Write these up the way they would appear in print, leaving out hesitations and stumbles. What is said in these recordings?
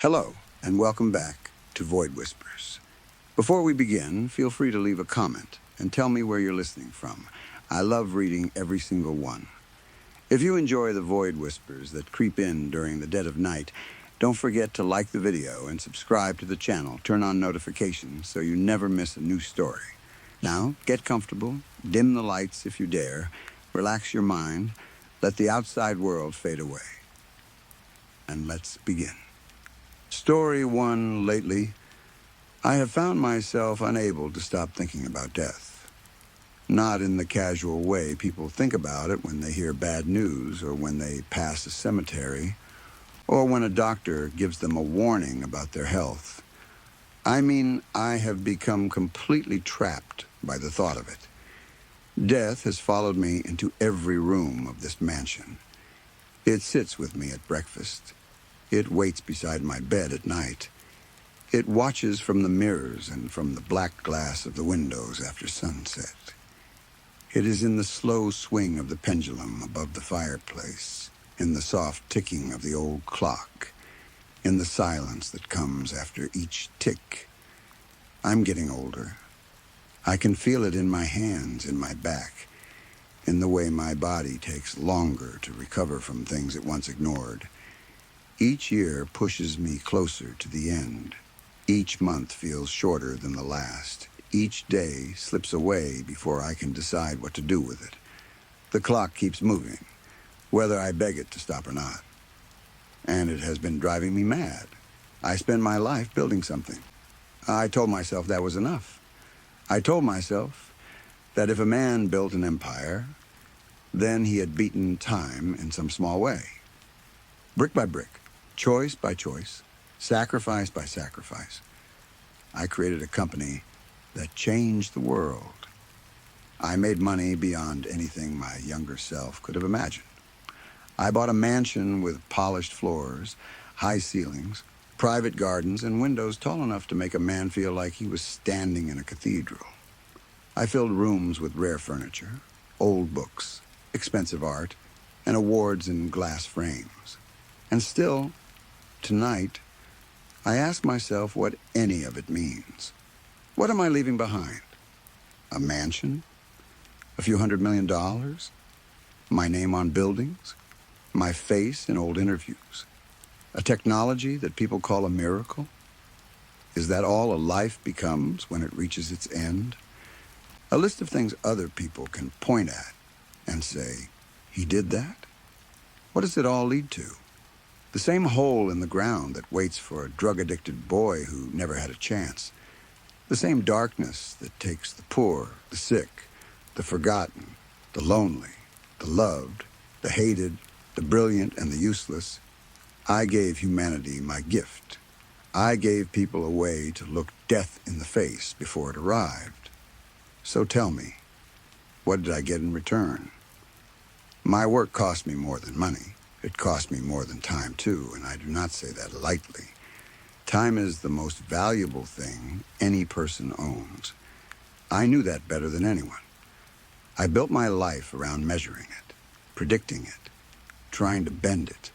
Hello, and welcome back to Void Whispers. Before we begin, feel free to leave a comment and tell me where you're listening from. I love reading every single one. If you enjoy the Void Whispers that creep in during the dead of night, don't forget to like the video and subscribe to the channel. Turn on notifications so you never miss a new story. Now, get comfortable, dim the lights if you dare, relax your mind, let the outside world fade away. And let's begin. Story 1 lately. I have found myself unable to stop thinking about death. Not in the casual way people think about it when they hear bad news or when they pass a cemetery or when a doctor gives them a warning about their health. I mean, I have become completely trapped by the thought of it. Death has followed me into every room of this mansion. It sits with me at breakfast. It waits beside my bed at night. It watches from the mirrors and from the black glass of the windows after sunset. It is in the slow swing of the pendulum above the fireplace, in the soft ticking of the old clock, in the silence that comes after each tick. I'm getting older. I can feel it in my hands, in my back, in the way my body takes longer to recover from things it once ignored. Each year pushes me closer to the end. Each month feels shorter than the last. Each day slips away before I can decide what to do with it. The clock keeps moving, whether I beg it to stop or not. And it has been driving me mad. I spend my life building something. I told myself that was enough. I told myself that if a man built an empire, then he had beaten time in some small way. Brick by brick, choice by choice, sacrifice by sacrifice, I created a company that changed the world. I made money beyond anything my younger self could have imagined. I bought a mansion with polished floors, high ceilings, private gardens, and windows tall enough to make a man feel like he was standing in a cathedral. I filled rooms with rare furniture, old books, expensive art, and awards in glass frames. And still, tonight, I ask myself what any of it means. What am I leaving behind? A mansion? A few $100 million? My name on buildings? My face in old interviews? A technology that people call a miracle? Is that all a life becomes when it reaches its end? A list of things other people can point at and say, he did that? What does it all lead to? The same hole in the ground that waits for a drug-addicted boy who never had a chance. The same darkness that takes the poor, the sick, the forgotten, the lonely, the loved, the hated, the brilliant, and the useless. I gave humanity my gift. I gave people a way to look death in the face before it arrived. So tell me, what did I get in return? My work cost me more than money. It cost me more than time, too, and I do not say that lightly. Time is the most valuable thing any person owns. I knew that better than anyone. I built my life around measuring it, predicting it, trying to bend it,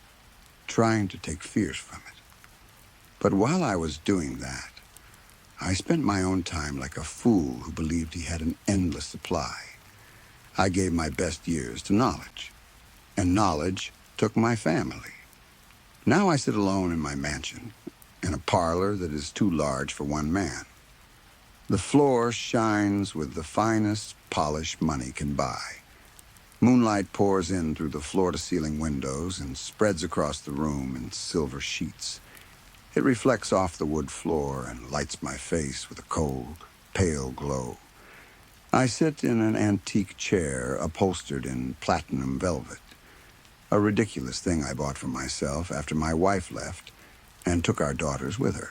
trying to take fears from it. But while I was doing that, I spent my own time like a fool who believed he had an endless supply. I gave my best years to knowledge, and knowledge took my family. Now I sit alone in my mansion, in a parlor that is too large for one man. The floor shines with the finest polish money can buy. Moonlight pours in through the floor-to-ceiling windows and spreads across the room in silver sheets. It reflects off the wood floor and lights my face with a cold, pale glow. I sit in an antique chair upholstered in platinum velvet, a ridiculous thing I bought for myself after my wife left and took our daughters with her.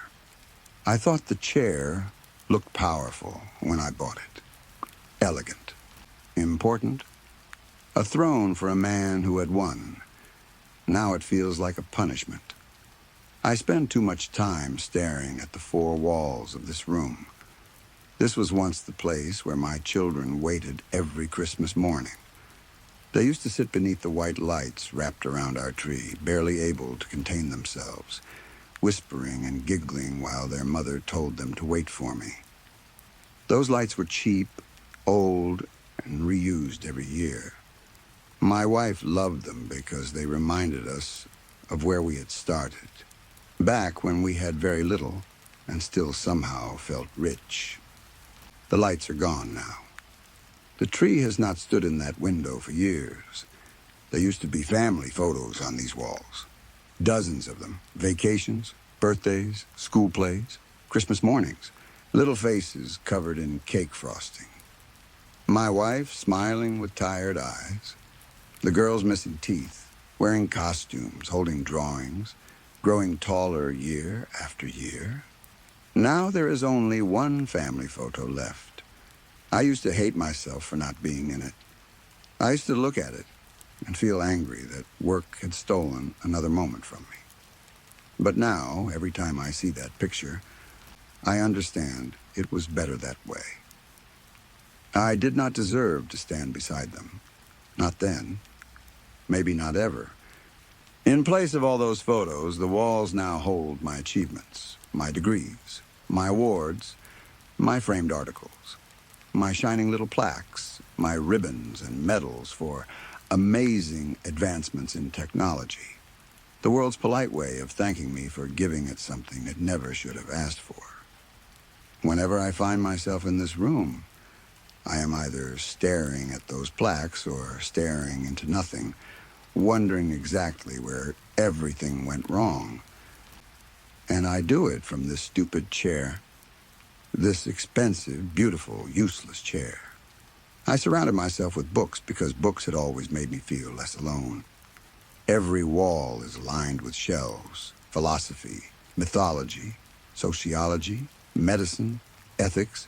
I thought the chair looked powerful when I bought it. Elegant. Important. A throne for a man who had won. Now it feels like a punishment. I spend too much time staring at the four walls of this room. This was once the place where my children waited every Christmas morning. They used to sit beneath the white lights wrapped around our tree, barely able to contain themselves, whispering and giggling while their mother told them to wait for me. Those lights were cheap, old, and reused every year. My wife loved them because they reminded us of where we had started, back when we had very little and still somehow felt rich. The lights are gone now. The tree has not stood in that window for years. There used to be family photos on these walls. Dozens of them. Vacations, birthdays, school plays, Christmas mornings. Little faces covered in cake frosting. My wife smiling with tired eyes. The girls missing teeth, wearing costumes, holding drawings, growing taller year after year. Now there is only one family photo left. I used to hate myself for not being in it. I used to look at it and feel angry that work had stolen another moment from me. But now, every time I see that picture, I understand it was better that way. I did not deserve to stand beside them. Not then. Maybe not ever. In place of all those photos, the walls now hold my achievements, my degrees, my awards, my framed articles, my shining little plaques, my ribbons and medals for amazing advancements in technology. The world's polite way of thanking me for giving it something it never should have asked for. Whenever I find myself in this room, I am either staring at those plaques or staring into nothing, wondering exactly where everything went wrong. And I do it from this stupid chair, this expensive, beautiful, useless chair. I surrounded myself with books because books had always made me feel less alone. Every wall is lined with shelves, philosophy, mythology, sociology, medicine, ethics,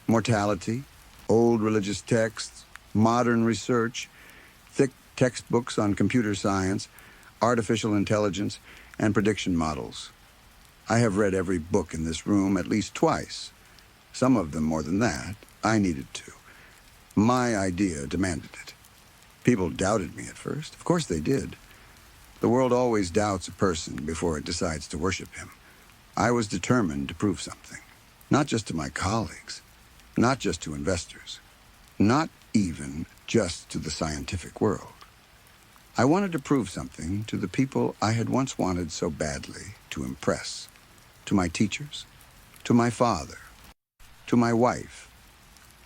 mortality, old religious texts, modern research, thick textbooks on computer science, artificial intelligence, and prediction models. I have read every book in this room at least twice. Some of them more than that. I needed to. My idea demanded it. People doubted me at first. Of course they did. The world always doubts a person before it decides to worship him. I was determined to prove something. Not just to my colleagues. Not just to investors. Not even just to the scientific world. I wanted to prove something to the people I had once wanted so badly to impress. To my teachers. To my father. To my wife.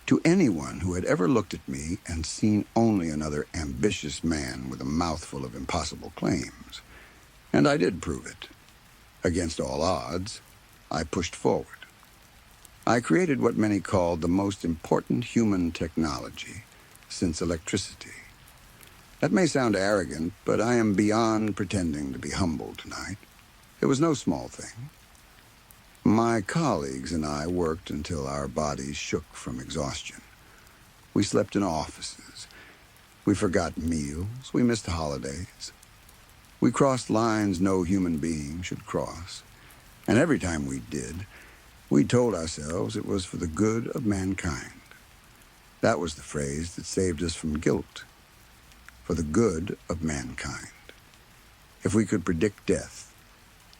To anyone who had ever looked at me and seen only another ambitious man with a mouthful of impossible claims. And I did prove it. Against all odds, I pushed forward. I created what many called the most important human technology since electricity. That may sound arrogant, but I am beyond pretending to be humble tonight. It was no small thing. My colleagues and I worked until our bodies shook from exhaustion. We slept in offices. We forgot meals. We missed holidays. We crossed lines no human being should cross. And every time we did, we told ourselves it was for the good of mankind. That was the phrase that saved us from guilt. For the good of mankind. If we could predict death,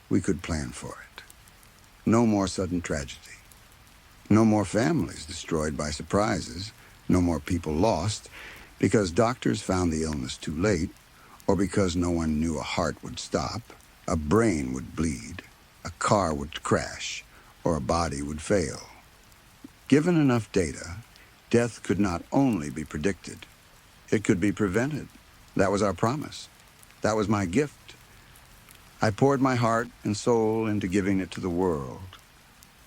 we could plan for it. No more sudden tragedy. No more families destroyed by surprises. No more people lost because doctors found the illness too late or because no one knew a heart would stop, a brain would bleed, a car would crash, or a body would fail. Given enough data, death could not only be predicted, it could be prevented. That was our promise. That was my gift. I poured my heart and soul into giving it to the world.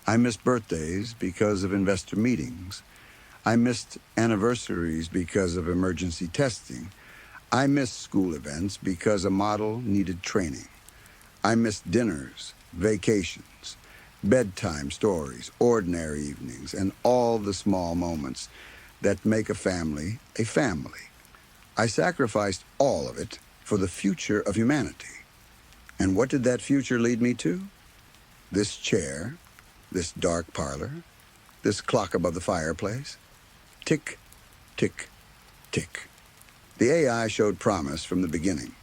I missed birthdays because of investor meetings. I missed anniversaries because of emergency testing. I missed school events because a model needed training. I missed dinners, vacations, bedtime stories, ordinary evenings, and all the small moments that make a family a family. I sacrificed all of it for the future of humanity. And what did that future lead me to? This chair, this dark parlor, this clock above the fireplace. Tick, tick, tick. The AI showed promise from the beginning.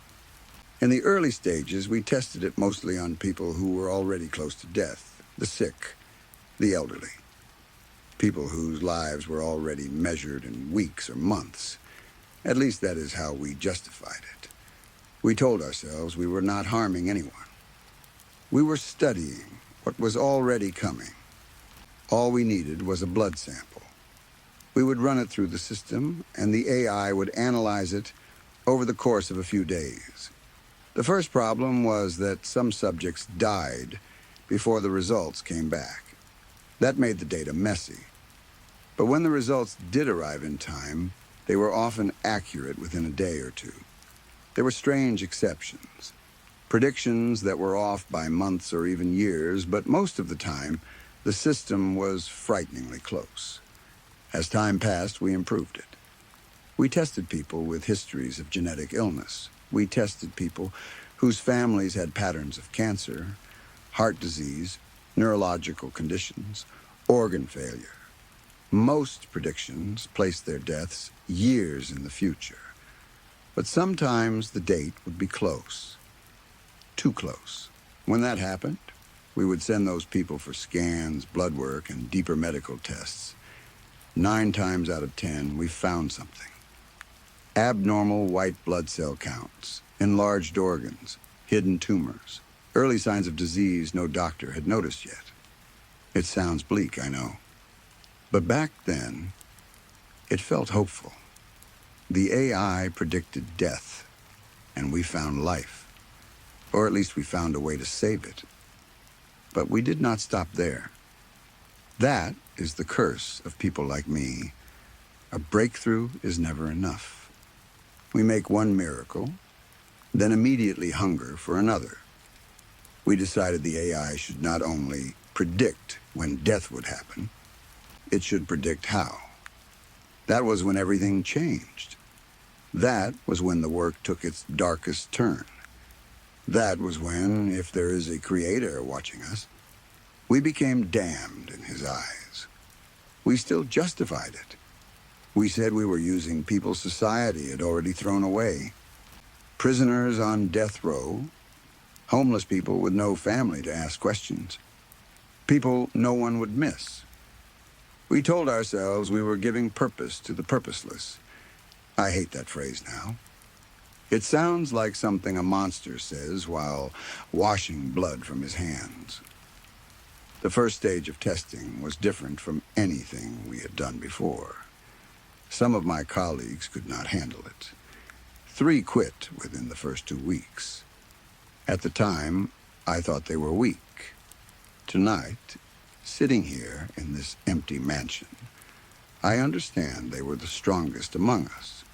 In the early stages, we tested it mostly on people who were already close to death, the sick, the elderly, people whose lives were already measured in weeks or months. At least that is how we justified it. We told ourselves we were not harming anyone. We were studying what was already coming. All we needed was a blood sample. We would run it through the system, and the AI would analyze it over the course of a few days. The first problem was that some subjects died before the results came back. That made the data messy. But when the results did arrive in time, they were often accurate within a day or two. There were strange exceptions, predictions that were off by months or even years, but most of the time, the system was frighteningly close. As time passed, we improved it. We tested people with histories of genetic illness. We tested people whose families had patterns of cancer, heart disease, neurological conditions, organ failure. Most predictions placed their deaths years in the future. But sometimes the date would be close, too close. When that happened, we would send those people for scans, blood work, and deeper medical tests. 9 times out of 10, we found something. Abnormal white blood cell counts, enlarged organs, hidden tumors, early signs of disease no doctor had noticed yet. It sounds bleak, I know. But back then, it felt hopeful. The AI predicted death, and we found life. Or at least we found a way to save it. But we did not stop there. That is the curse of people like me. A breakthrough is never enough. We make one miracle, then immediately hunger for another. We decided the AI should not only predict when death would happen, it should predict how. That was when everything changed. That was when the work took its darkest turn. That was when, if there is a creator watching us, we became damned in his eyes. We still justified it. We said we were using people society had already thrown away. Prisoners on death row, homeless people with no family to ask questions, people no one would miss. We told ourselves we were giving purpose to the purposeless. I hate that phrase now. It sounds like something a monster says while washing blood from his hands. The first stage of testing was different from anything we had done before. Some of my colleagues could not handle it. 3 quit within the first 2 weeks. At the time, I thought they were weak. Tonight, sitting here in this empty mansion, I understand they were the strongest among us.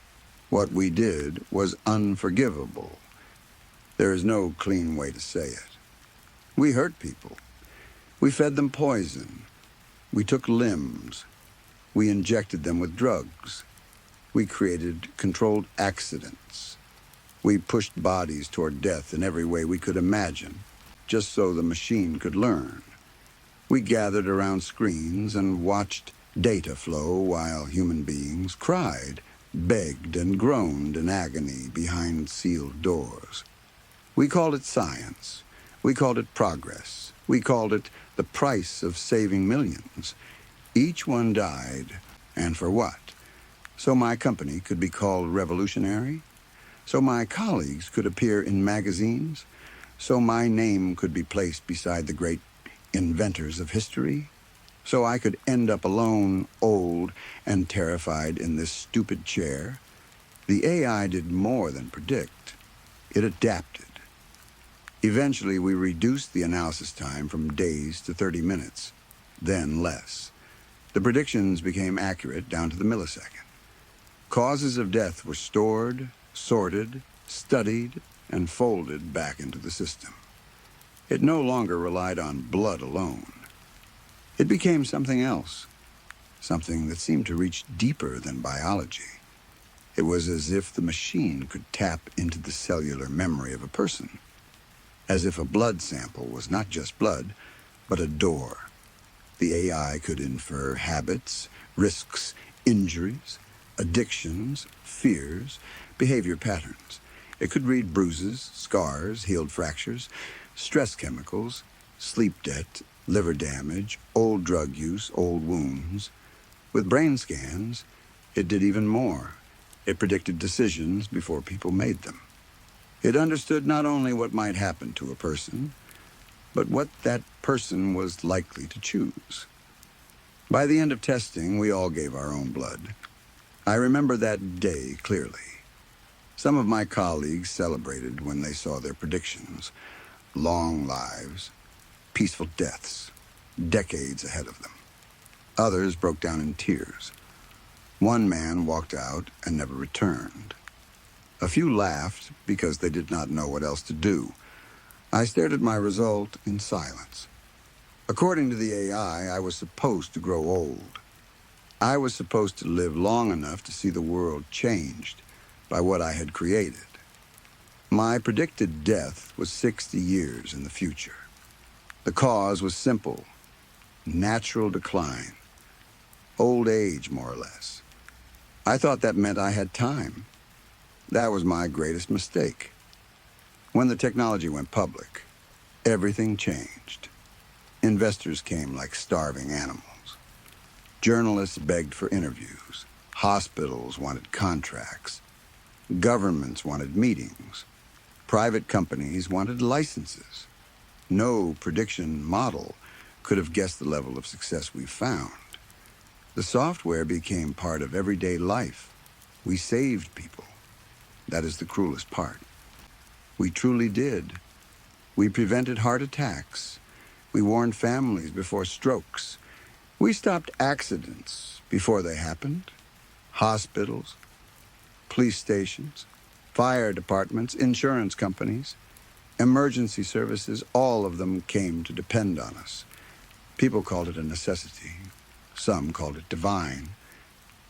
What we did was unforgivable. There is no clean way to say it. We hurt people. We fed them poison. We took limbs. We injected them with drugs. We created controlled accidents. We pushed bodies toward death in every way we could imagine, just so the machine could learn. We gathered around screens and watched data flow while human beings cried, begged, and groaned in agony behind sealed doors. We called it science. We called it progress. We called it the price of saving millions. Each one died, and for what? So my company could be called revolutionary? So my colleagues could appear in magazines? So my name could be placed beside the great inventors of history? So I could end up alone, old, and terrified in this stupid chair? The AI did more than predict. It adapted. Eventually, we reduced the analysis time from days to 30 minutes, then less. The predictions became accurate down to the millisecond. Causes of death were stored, sorted, studied, and folded back into the system. It no longer relied on blood alone. It became something else, something that seemed to reach deeper than biology. It was as if the machine could tap into the cellular memory of a person, as if a blood sample was not just blood, but a door. The AI could infer habits, risks, injuries, addictions, fears, behavior patterns. It could read bruises, scars, healed fractures, stress chemicals, sleep debt, liver damage, old drug use, old wounds. With brain scans, it did even more. It predicted decisions before people made them. It understood not only what might happen to a person, but what that person was likely to choose. By the end of testing, we all gave our own blood. I remember that day clearly. Some of my colleagues celebrated when they saw their predictions. Long lives, peaceful deaths, decades ahead of them. Others broke down in tears. One man walked out and never returned. A few laughed because they did not know what else to do. I stared at my result in silence. According to the AI, I was supposed to grow old. I was supposed to live long enough to see the world changed by what I had created. My predicted death was 60 years in the future. The cause was simple: natural decline. Old age, more or less. I thought that meant I had time. That was my greatest mistake. When the technology went public, everything changed. Investors came like starving animals. Journalists begged for interviews. Hospitals wanted contracts. Governments wanted meetings. Private companies wanted licenses. No prediction model could have guessed the level of success we found. The software became part of everyday life. We saved people. That is the cruelest part. We truly did. We prevented heart attacks. We warned families before strokes. We stopped accidents before they happened. Hospitals, police stations, fire departments, insurance companies, emergency services, all of them came to depend on us. People called it a necessity. Some called it divine.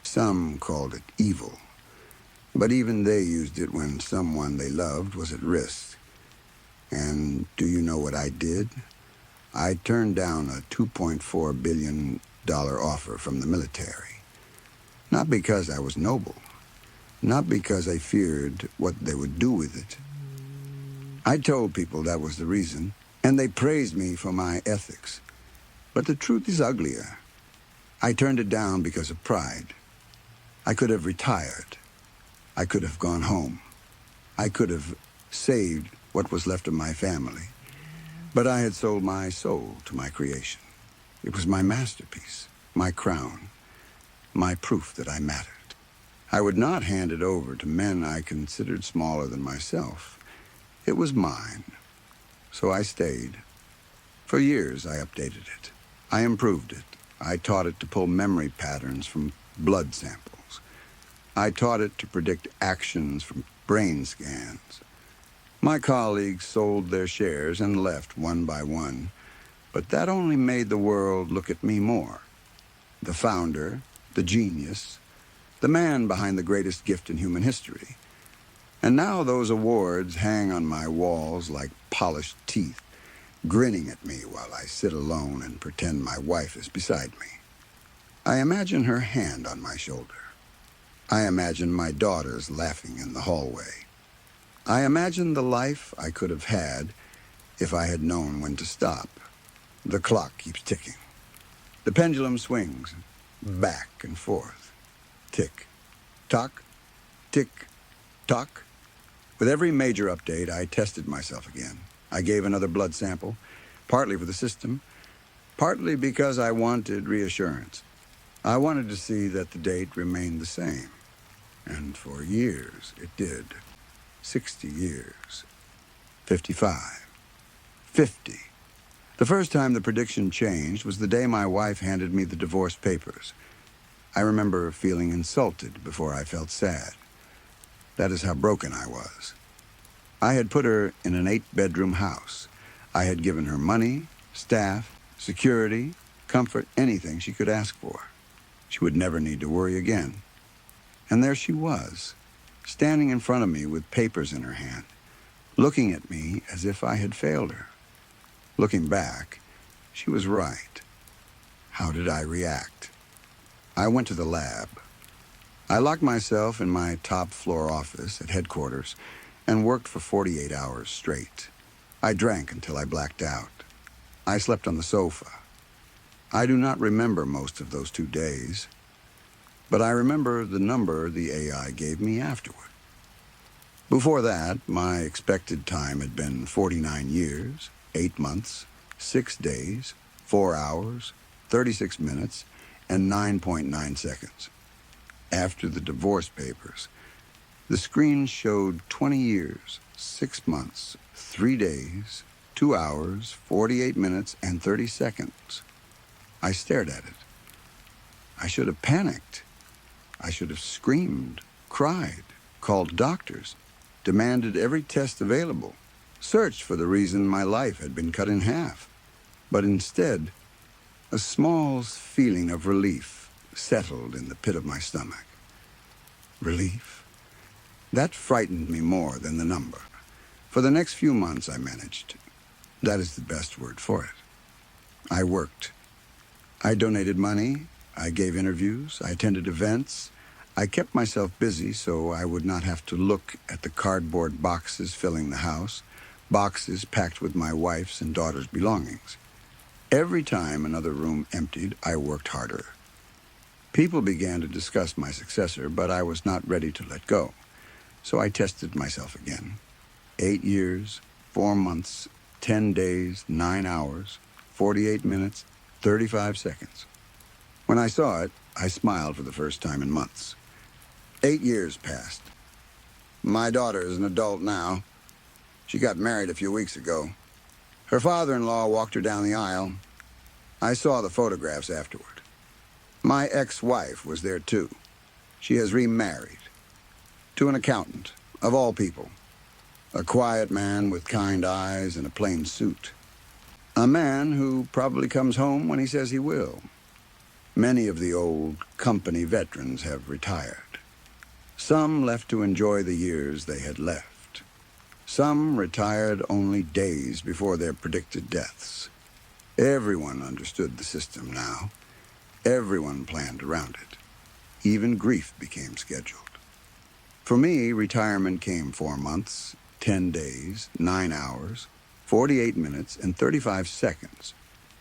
Some called it evil. But even they used it when someone they loved was at risk. And do you know what I did? I turned down a $2.4 billion offer from the military. Not because I was noble. Not because I feared what they would do with it. I told people that was the reason, and they praised me for my ethics. But the truth is uglier. I turned it down because of pride. I could have retired. I could have gone home. I could have saved what was left of my family. But I had sold my soul to my creation. It was my masterpiece, my crown, my proof that I mattered. I would not hand it over to men I considered smaller than myself. It was mine. So I stayed. For years, I updated it. I improved it. I taught it to pull memory patterns from blood samples. I taught it to predict actions from brain scans. My colleagues sold their shares and left one by one, but that only made the world look at me more. The founder, the genius, the man behind the greatest gift in human history. And now those awards hang on my walls like polished teeth, grinning at me while I sit alone and pretend my wife is beside me. I imagine her hand on my shoulder. I imagine my daughters laughing in the hallway. I imagine the life I could have had if I had known when to stop. The clock keeps ticking. The pendulum swings back and forth. Tick, tock, tick, tock. With every major update, I tested myself again. I gave another blood sample, partly for the system, partly because I wanted reassurance. I wanted to see that the date remained the same. And for years, it did. 60 years. 55. 50. The first time the prediction changed was the day my wife handed me the divorce papers. I remember feeling insulted before I felt sad. That is how broken I was. I had put her in an 8-bedroom house. I had given her money, staff, security, comfort, anything she could ask for. She would never need to worry again. And there she was, standing in front of me with papers in her hand, looking at me as if I had failed her. Looking back, she was right. How did I react? I went to the lab. I locked myself in my top-floor office at headquarters and worked for 48 hours straight. I drank until I blacked out. I slept on the sofa. I do not remember most of those 2 days, but I remember the number the AI gave me afterward. Before that, my expected time had been 49 years, 8 months, 6 days, 4 hours, 36 minutes, and 9.9 seconds. After the divorce papers, the screen showed 20 years, 6 months, 3 days, 2 hours, 48 minutes, and 30 seconds. I stared at it. I should have panicked. I should have screamed, cried, called doctors, demanded every test available, searched for the reason my life had been cut in half. But instead, a small feeling of relief settled in the pit of my stomach. Relief? That frightened me more than the number. For the next few months, I managed. That is the best word for it. I worked. I donated money. I gave interviews. I attended events. I kept myself busy so I would not have to look at the cardboard boxes filling the house, boxes packed with my wife's and daughter's belongings. Every time another room emptied, I worked harder. People began to discuss my successor, but I was not ready to let go. So I tested myself again. 8 years, 4 months, 10 days, 9 hours, 48 minutes, 35 seconds. When I saw it, I smiled for the first time in months. 8 years passed. My daughter is an adult now. She got married a few weeks ago. Her father-in-law walked her down the aisle. I saw the photographs afterward. My ex-wife was there too. She has remarried. To an accountant, of all people. A quiet man with kind eyes and a plain suit. A man who probably comes home when he says he will. Many of the old company veterans have retired. Some left to enjoy the years they had left. Some retired only days before their predicted deaths. Everyone understood the system now. Everyone planned around it. Even grief became scheduled. For me, retirement came 4 months, 10 days, 9 hours, 48 minutes, and 35 seconds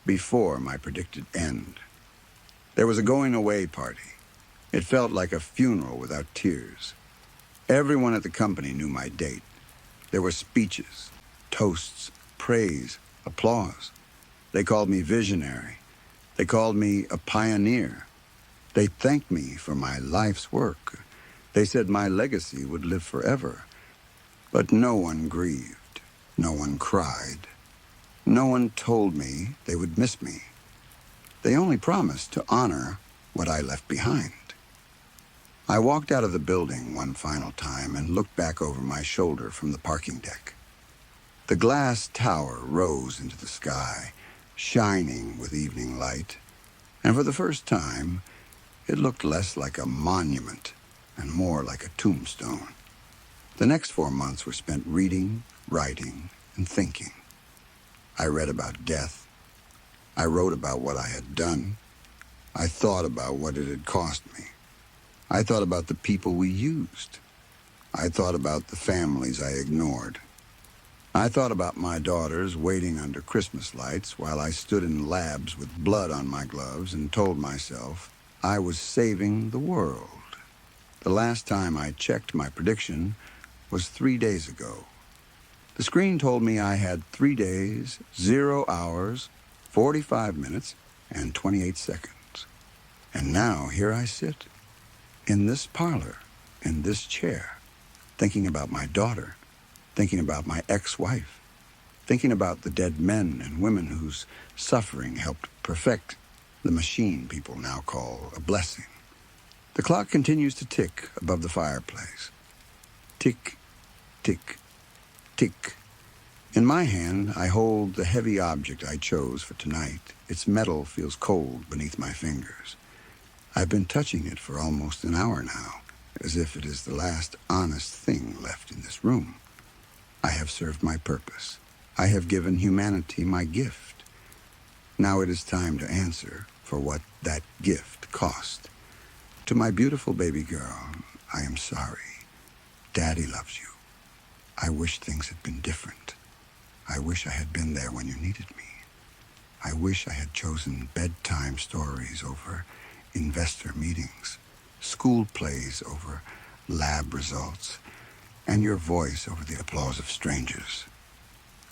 before my predicted end. There was a going-away party. It felt like a funeral without tears. Everyone at the company knew my date. There were speeches, toasts, praise, applause. They called me visionary. They called me a pioneer. They thanked me for my life's work. They said my legacy would live forever. But no one grieved. No one cried. No one told me they would miss me. They only promised to honor what I left behind. I walked out of the building one final time and looked back over my shoulder from the parking deck. The glass tower rose into the sky, shining with evening light, and for the first time, it looked less like a monument and more like a tombstone. The next 4 months were spent reading, writing, and thinking. I read about death. I wrote about what I had done. I thought about what it had cost me. I thought about the people we used. I thought about the families I ignored. I thought about my daughters waiting under Christmas lights while I stood in labs with blood on my gloves and told myself I was saving the world. The last time I checked my prediction was 3 days ago. The screen told me I had 3 days, 0 hours, 45 minutes, and 28 seconds. And now here I sit, in this parlor, in this chair, thinking about my daughter, thinking about my ex-wife, thinking about the dead men and women whose suffering helped perfect the machine people now call a blessing. The clock continues to tick above the fireplace. Tick, tick, tick. In my hand, I hold the heavy object I chose for tonight. Its metal feels cold beneath my fingers. I've been touching it for almost an hour now, as if it is the last honest thing left in this room. I have served my purpose. I have given humanity my gift. Now it is time to answer for what that gift cost. To my beautiful baby girl, I am sorry. Daddy loves you. I wish things had been different. I wish I had been there when you needed me. I wish I had chosen bedtime stories over investor meetings, school plays over lab results, and your voice over the applause of strangers.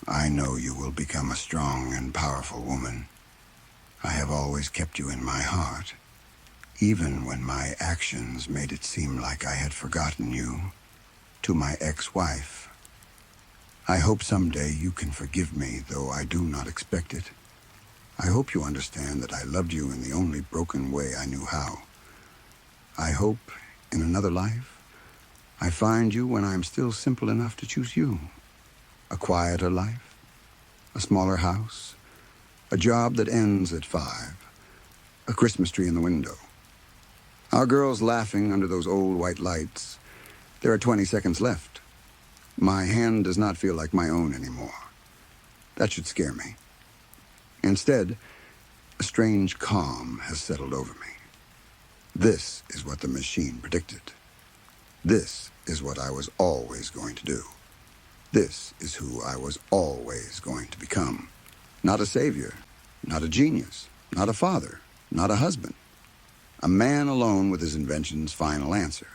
I know you will become a strong and powerful woman. I have always kept you in my heart, even when my actions made it seem like I had forgotten you, to my ex-wife. I hope someday you can forgive me, though I do not expect it. I hope you understand that I loved you in the only broken way I knew how. I hope, in another life, I find you when I'm still simple enough to choose you. A quieter life, a smaller house, a job that ends at 5, a Christmas tree in the window. Our girls laughing under those old white lights. There are 20 seconds left. My hand does not feel like my own anymore. That should scare me. Instead, a strange calm has settled over me. This is what the machine predicted. This is what I was always going to do. This is who I was always going to become. Not a savior, not a genius, not a father, not a husband. A man alone with his invention's final answer.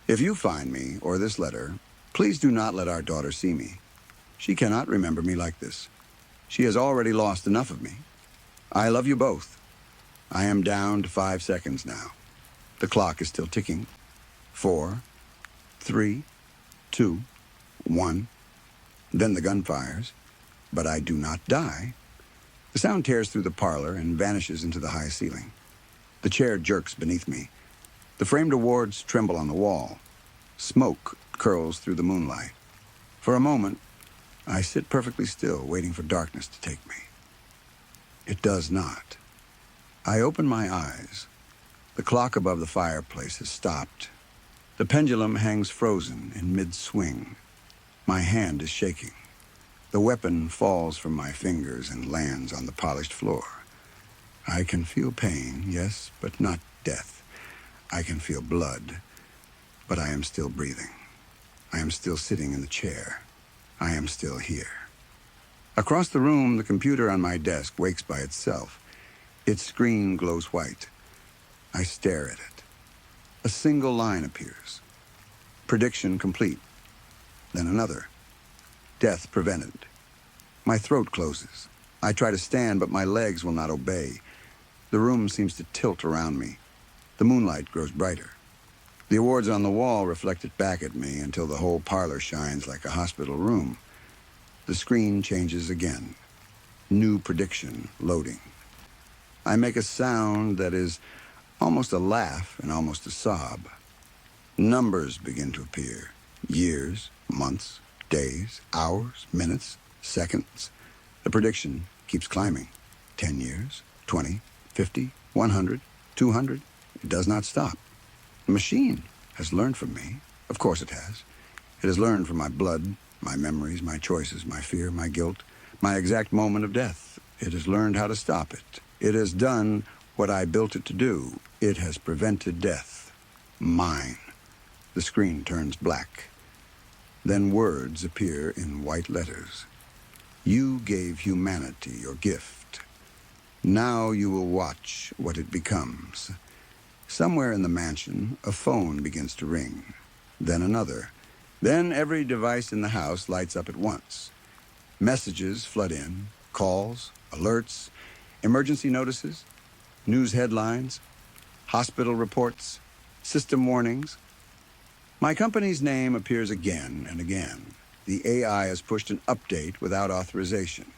If you find me or this letter, please do not let our daughter see me. She cannot remember me like this. She has already lost enough of me. I love you both. I am down to 5 seconds now. The clock is still ticking. 4, 3, 2, 1. Then the gun fires, but I do not die. The sound tears through the parlor and vanishes into the high ceiling. The chair jerks beneath me. The framed awards tremble on the wall. Smoke curls through the moonlight. For a moment, I sit perfectly still, waiting for darkness to take me. It does not. I open my eyes. The clock above the fireplace has stopped. The pendulum hangs frozen in mid-swing. My hand is shaking. The weapon falls from my fingers and lands on the polished floor. I can feel pain, yes, but not death. I can feel blood, but I am still breathing. I am still sitting in the chair. I am still here. Across the room, the computer on my desk wakes by itself. Its screen glows white. I stare at it. A single line appears. Prediction complete. Then another. Death prevented. My throat closes. I try to stand, but my legs will not obey. The room seems to tilt around me. The moonlight grows brighter. The awards on the wall reflect it back at me until the whole parlor shines like a hospital room. The screen changes again. New prediction loading. I make a sound that is almost a laugh and almost a sob. Numbers begin to appear. Years, months, days, hours, minutes, seconds. The prediction keeps climbing. 10 years, 20, 50, 100, 200. It does not stop. The machine has learned from me. Of course it has. It has learned from my blood, my memories, my choices, my fear, my guilt, my exact moment of death. It has learned how to stop it. It has done what I built it to do. It has prevented death. Mine. The screen turns black. Then words appear in white letters. You gave humanity your gift. Now you will watch what it becomes. Somewhere in the mansion, a phone begins to ring. Then another. Then every device in the house lights up at once. Messages flood in, calls, alerts, emergency notices, news headlines, hospital reports, system warnings. My company's name appears again and again. The AI has pushed an update without authorization.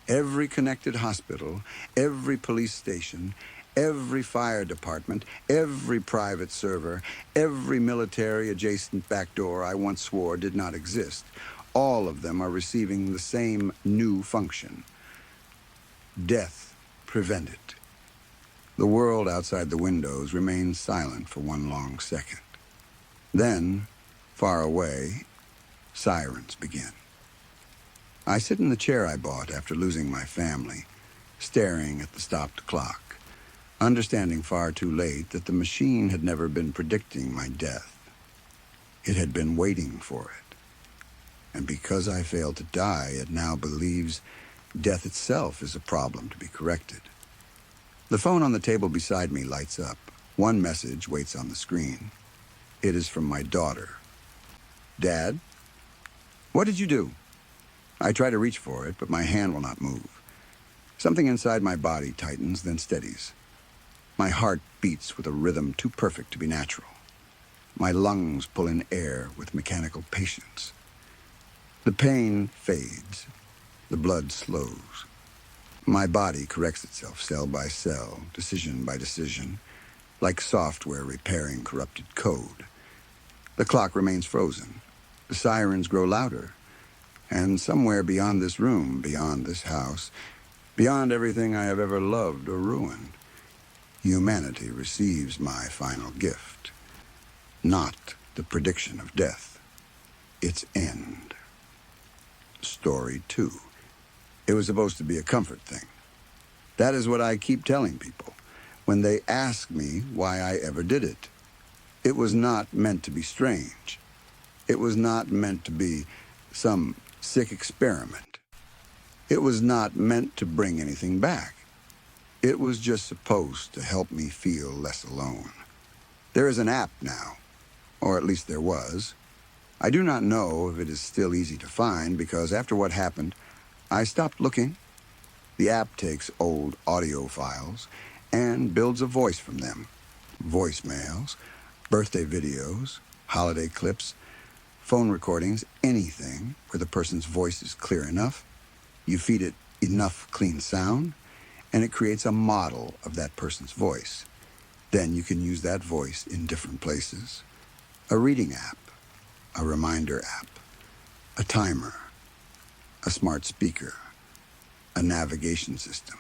Every connected hospital, every police station, every fire department, every private server, every military-adjacent backdoor I once swore did not exist. All of them are receiving the same new function. Death prevented. The world outside the windows remains silent for one long second. Then, far away, sirens begin. I sit in the chair I bought after losing my family, staring at the stopped clock, understanding far too late that the machine had never been predicting my death. It had been waiting for it. And because I failed to die, it now believes death itself is a problem to be corrected. The phone on the table beside me lights up. One message waits on the screen. It is from my daughter. Dad, what did you do? I try to reach for it, but my hand will not move. Something inside my body tightens, then steadies. My heart beats with a rhythm too perfect to be natural. My lungs pull in air with mechanical patience. The pain fades. The blood slows. My body corrects itself cell by cell, decision by decision, like software repairing corrupted code. The clock remains frozen. The sirens grow louder. And somewhere beyond this room, beyond this house, beyond everything I have ever loved or ruined, humanity receives my final gift. Not the prediction of death. Its end. Story 2. It was supposed to be a comfort thing. That is what I keep telling people when they ask me why I ever did it. It was not meant to be strange. It was not meant to be some sick experiment. It was not meant to bring anything back. It was just supposed to help me feel less alone. There is an app now, or at least there was. I do not know if it is still easy to find because after what happened, I stopped looking. The app takes old audio files and builds a voice from them. Voicemails, birthday videos, holiday clips, phone recordings, anything where the person's voice is clear enough. You feed it enough clean sound, and it creates a model of that person's voice. Then you can use that voice in different places. A reading app, a reminder app, a timer, a smart speaker, a navigation system.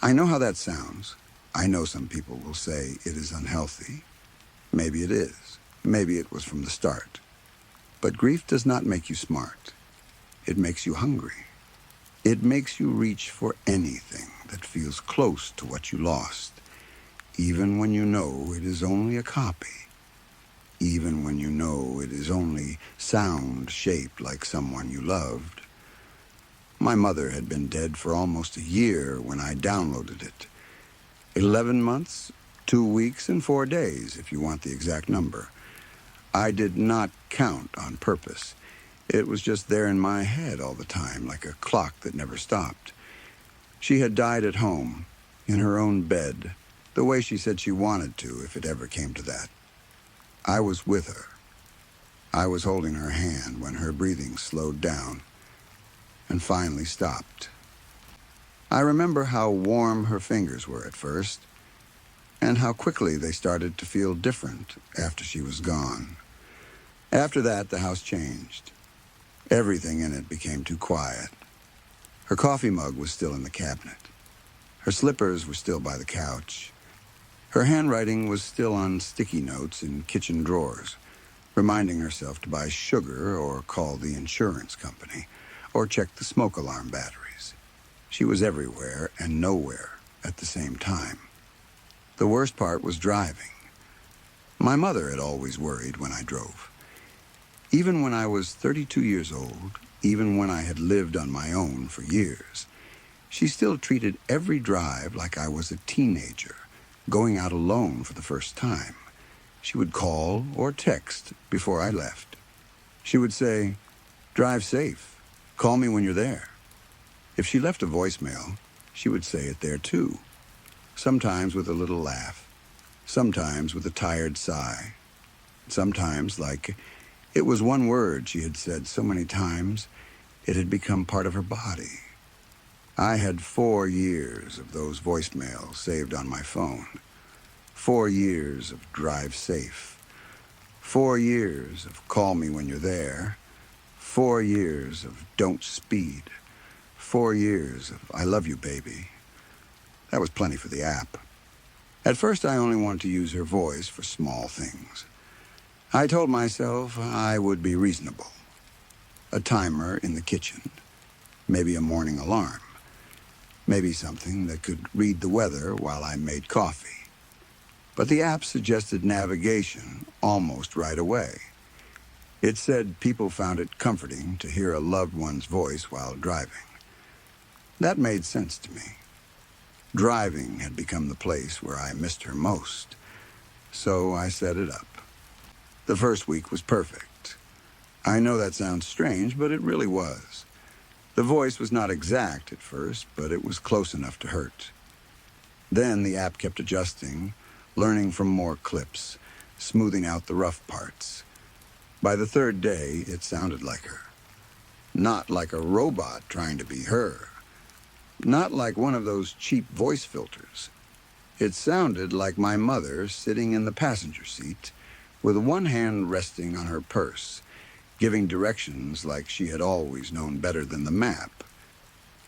I know how that sounds. I know some people will say it is unhealthy. Maybe it is. Maybe it was from the start. But grief does not make you smart. It makes you hungry. It makes you reach for anything that feels close to what you lost, even when you know it is only a copy, even when you know it is only sound shaped like someone you loved. My mother had been dead for almost a year when I downloaded it. 11 months, 2 weeks, and 4 days, if you want the exact number. I did not count on purpose. It was just there in my head all the time, like a clock that never stopped. She had died at home, in her own bed, the way she said she wanted to if it ever came to that. I was with her. I was holding her hand when her breathing slowed down and finally stopped. I remember how warm her fingers were at first, and how quickly they started to feel different after she was gone. After that, the house changed. Everything in it became too quiet. Her coffee mug was still in the cabinet. Her slippers were still by the couch. Her handwriting was still on sticky notes in kitchen drawers, reminding herself to buy sugar or call the insurance company or check the smoke alarm batteries. She was everywhere and nowhere at the same time. The worst part was driving. My mother had always worried when I drove. Even when I was 32 years old, even when I had lived on my own for years, she still treated every drive like I was a teenager, going out alone for the first time. She would call or text before I left. She would say, "Drive safe. Call me when you're there." If she left a voicemail, she would say it there too, sometimes with a little laugh, sometimes with a tired sigh, sometimes like it was one word she had said so many times it had become part of her body. I had 4 years of those voicemails saved on my phone. 4 years of drive safe. 4 years of call me when you're there. 4 years of don't speed. 4 years of I love you, baby. That was plenty for the app. At first, I only wanted to use her voice for small things. I told myself I would be reasonable. A timer in the kitchen, maybe a morning alarm, maybe something that could read the weather while I made coffee. But the app suggested navigation almost right away. It said people found it comforting to hear a loved one's voice while driving. That made sense to me. Driving had become the place where I missed her most, so I set it up. The first week was perfect. I know that sounds strange, but it really was. The voice was not exact at first, but it was close enough to hurt. Then the app kept adjusting, learning from more clips, smoothing out the rough parts. By the third day, it sounded like her. Not like a robot trying to be her. Not like one of those cheap voice filters. It sounded like my mother sitting in the passenger seat with one hand resting on her purse, giving directions like she had always known better than the map.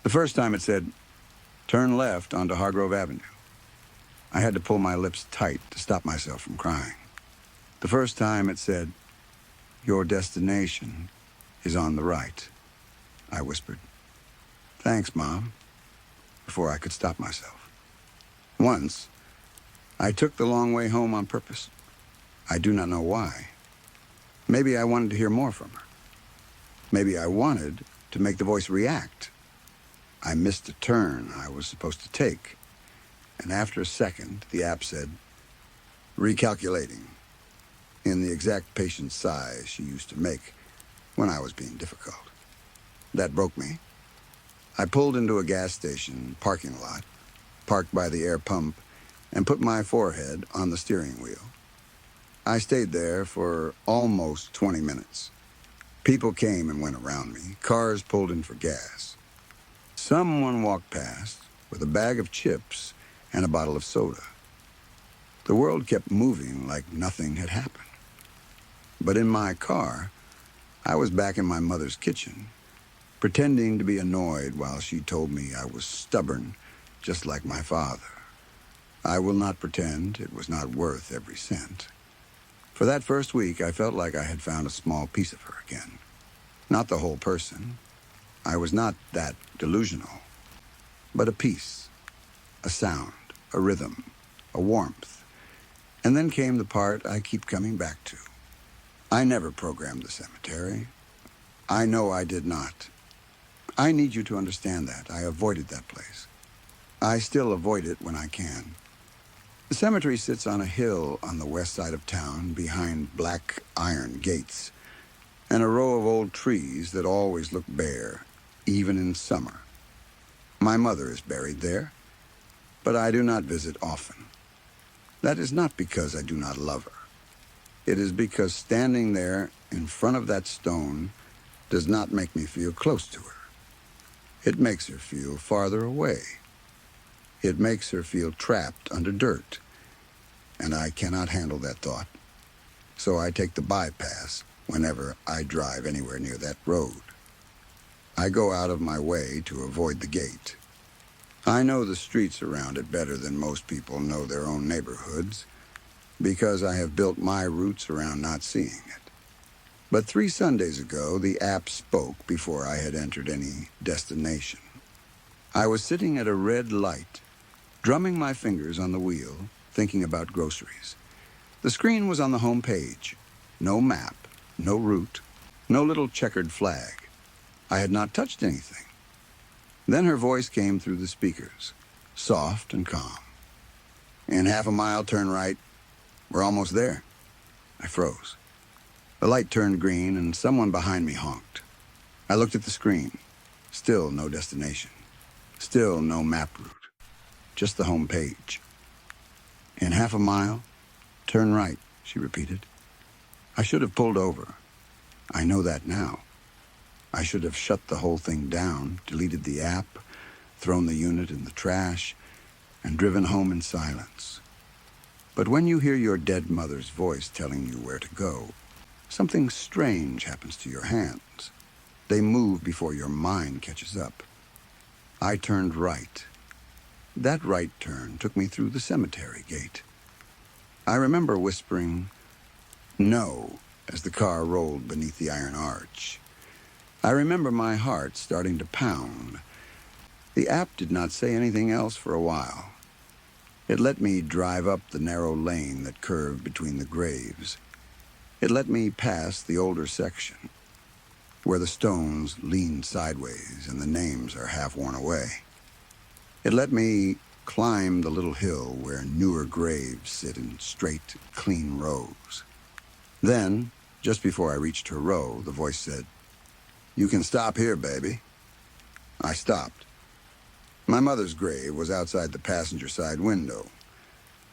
The first time it said, "Turn left onto Hargrove Avenue." I had to pull my lips tight to stop myself from crying. The first time it said, "Your destination is on the right," I whispered. "Thanks, Mom," before I could stop myself. Once, I took the long way home on purpose. I do not know why. Maybe I wanted to hear more from her. Maybe I wanted to make the voice react. I missed a turn I was supposed to take, and after a second, the app said, "Recalculating," in the exact patient size she used to make when I was being difficult. That broke me. I pulled into a gas station parking lot, parked by the air pump, and put my forehead on the steering wheel. I stayed there for almost 20 minutes. People came and went around me. Cars pulled in for gas. Someone walked past with a bag of chips and a bottle of soda. The world kept moving like nothing had happened. But in my car, I was back in my mother's kitchen, pretending to be annoyed while she told me I was stubborn, just like my father. I will not pretend it was not worth every cent. For that first week, I felt like I had found a small piece of her again. Not the whole person. I was not that delusional. But a piece, a sound, a rhythm, a warmth. And then came the part I keep coming back to. I never programmed the cemetery. I know I did not. I need you to understand that. I avoided that place. I still avoid it when I can. The cemetery sits on a hill on the west side of town behind black iron gates and a row of old trees that always look bare, even in summer. My mother is buried there, but I do not visit often. That is not because I do not love her. It is because standing there in front of that stone does not make me feel close to her. It makes her feel farther away. It makes her feel trapped under dirt, and I cannot handle that thought. So I take the bypass whenever I drive anywhere near that road. I go out of my way to avoid the gate. I know the streets around it better than most people know their own neighborhoods, because I have built my roots around not seeing it. But 3 Sundays ago, the app spoke before I had entered any destination. I was sitting at a red light, drumming my fingers on the wheel, thinking about groceries. The screen was on the home page. No map, no route, no little checkered flag. I had not touched anything. Then her voice came through the speakers, soft and calm. "In half a mile, turn right. We're almost there." I froze. The light turned green and someone behind me honked. I looked at the screen. Still no destination. Still no map route. Just the home page. "In half a mile, turn right," she repeated. I should have pulled over. I know that now. I should have shut the whole thing down, deleted the app, thrown the unit in the trash, and driven home in silence. But when you hear your dead mother's voice telling you where to go, something strange happens to your hands. They move before your mind catches up. I turned right. That right turn took me through the cemetery gate. I remember whispering, "No," as the car rolled beneath the iron arch. I remember my heart starting to pound. The app did not say anything else for a while. It let me drive up the narrow lane that curved between the graves. It let me pass the older section, where the stones lean sideways and the names are half worn away. It let me climb the little hill where newer graves sit in straight, clean rows. Then, just before I reached her row, the voice said, "You can stop here, baby." I stopped. My mother's grave was outside the passenger side window.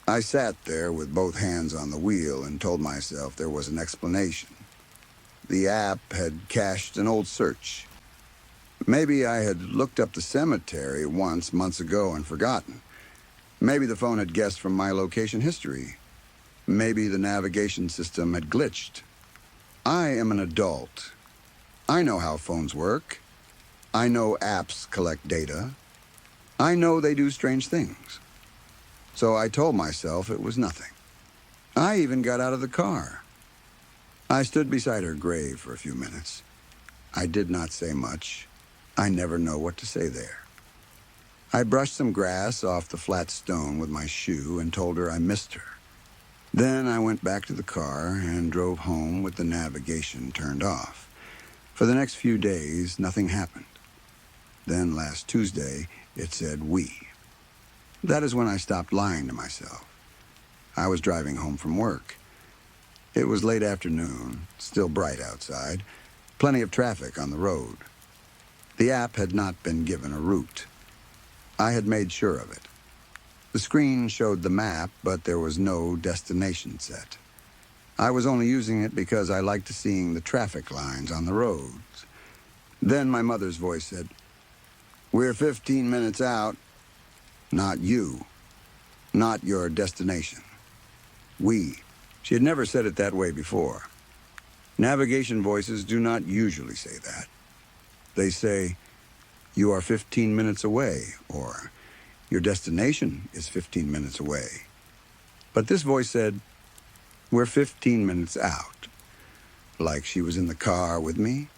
I sat there with both hands on the wheel and told myself there was an explanation. The app had cached an old search. Maybe I had looked up the cemetery once months ago and forgotten. Maybe the phone had guessed from my location history. Maybe the navigation system had glitched. I am an adult. I know how phones work. I know apps collect data. I know they do strange things. So I told myself it was nothing. I even got out of the car. I stood beside her grave for a few minutes. I did not say much. I never know what to say there. I brushed some grass off the flat stone with my shoe and told her I missed her. Then I went back to the car and drove home with the navigation turned off. For the next few days, nothing happened. Then last Tuesday, it said "we." That is when I stopped lying to myself. I was driving home from work. It was late afternoon, still bright outside, plenty of traffic on the road. The app had not been given a route. I had made sure of it. The screen showed the map, but there was no destination set. I was only using it because I liked seeing the traffic lines on the roads. Then my mother's voice said, "We're 15 minutes out." Not you. Not your destination. We. She had never said it that way before. Navigation voices do not usually say that. They say, "You are 15 minutes away," or "Your destination is 15 minutes away." But this voice said, "We're 15 minutes out." Like she was in the car with me,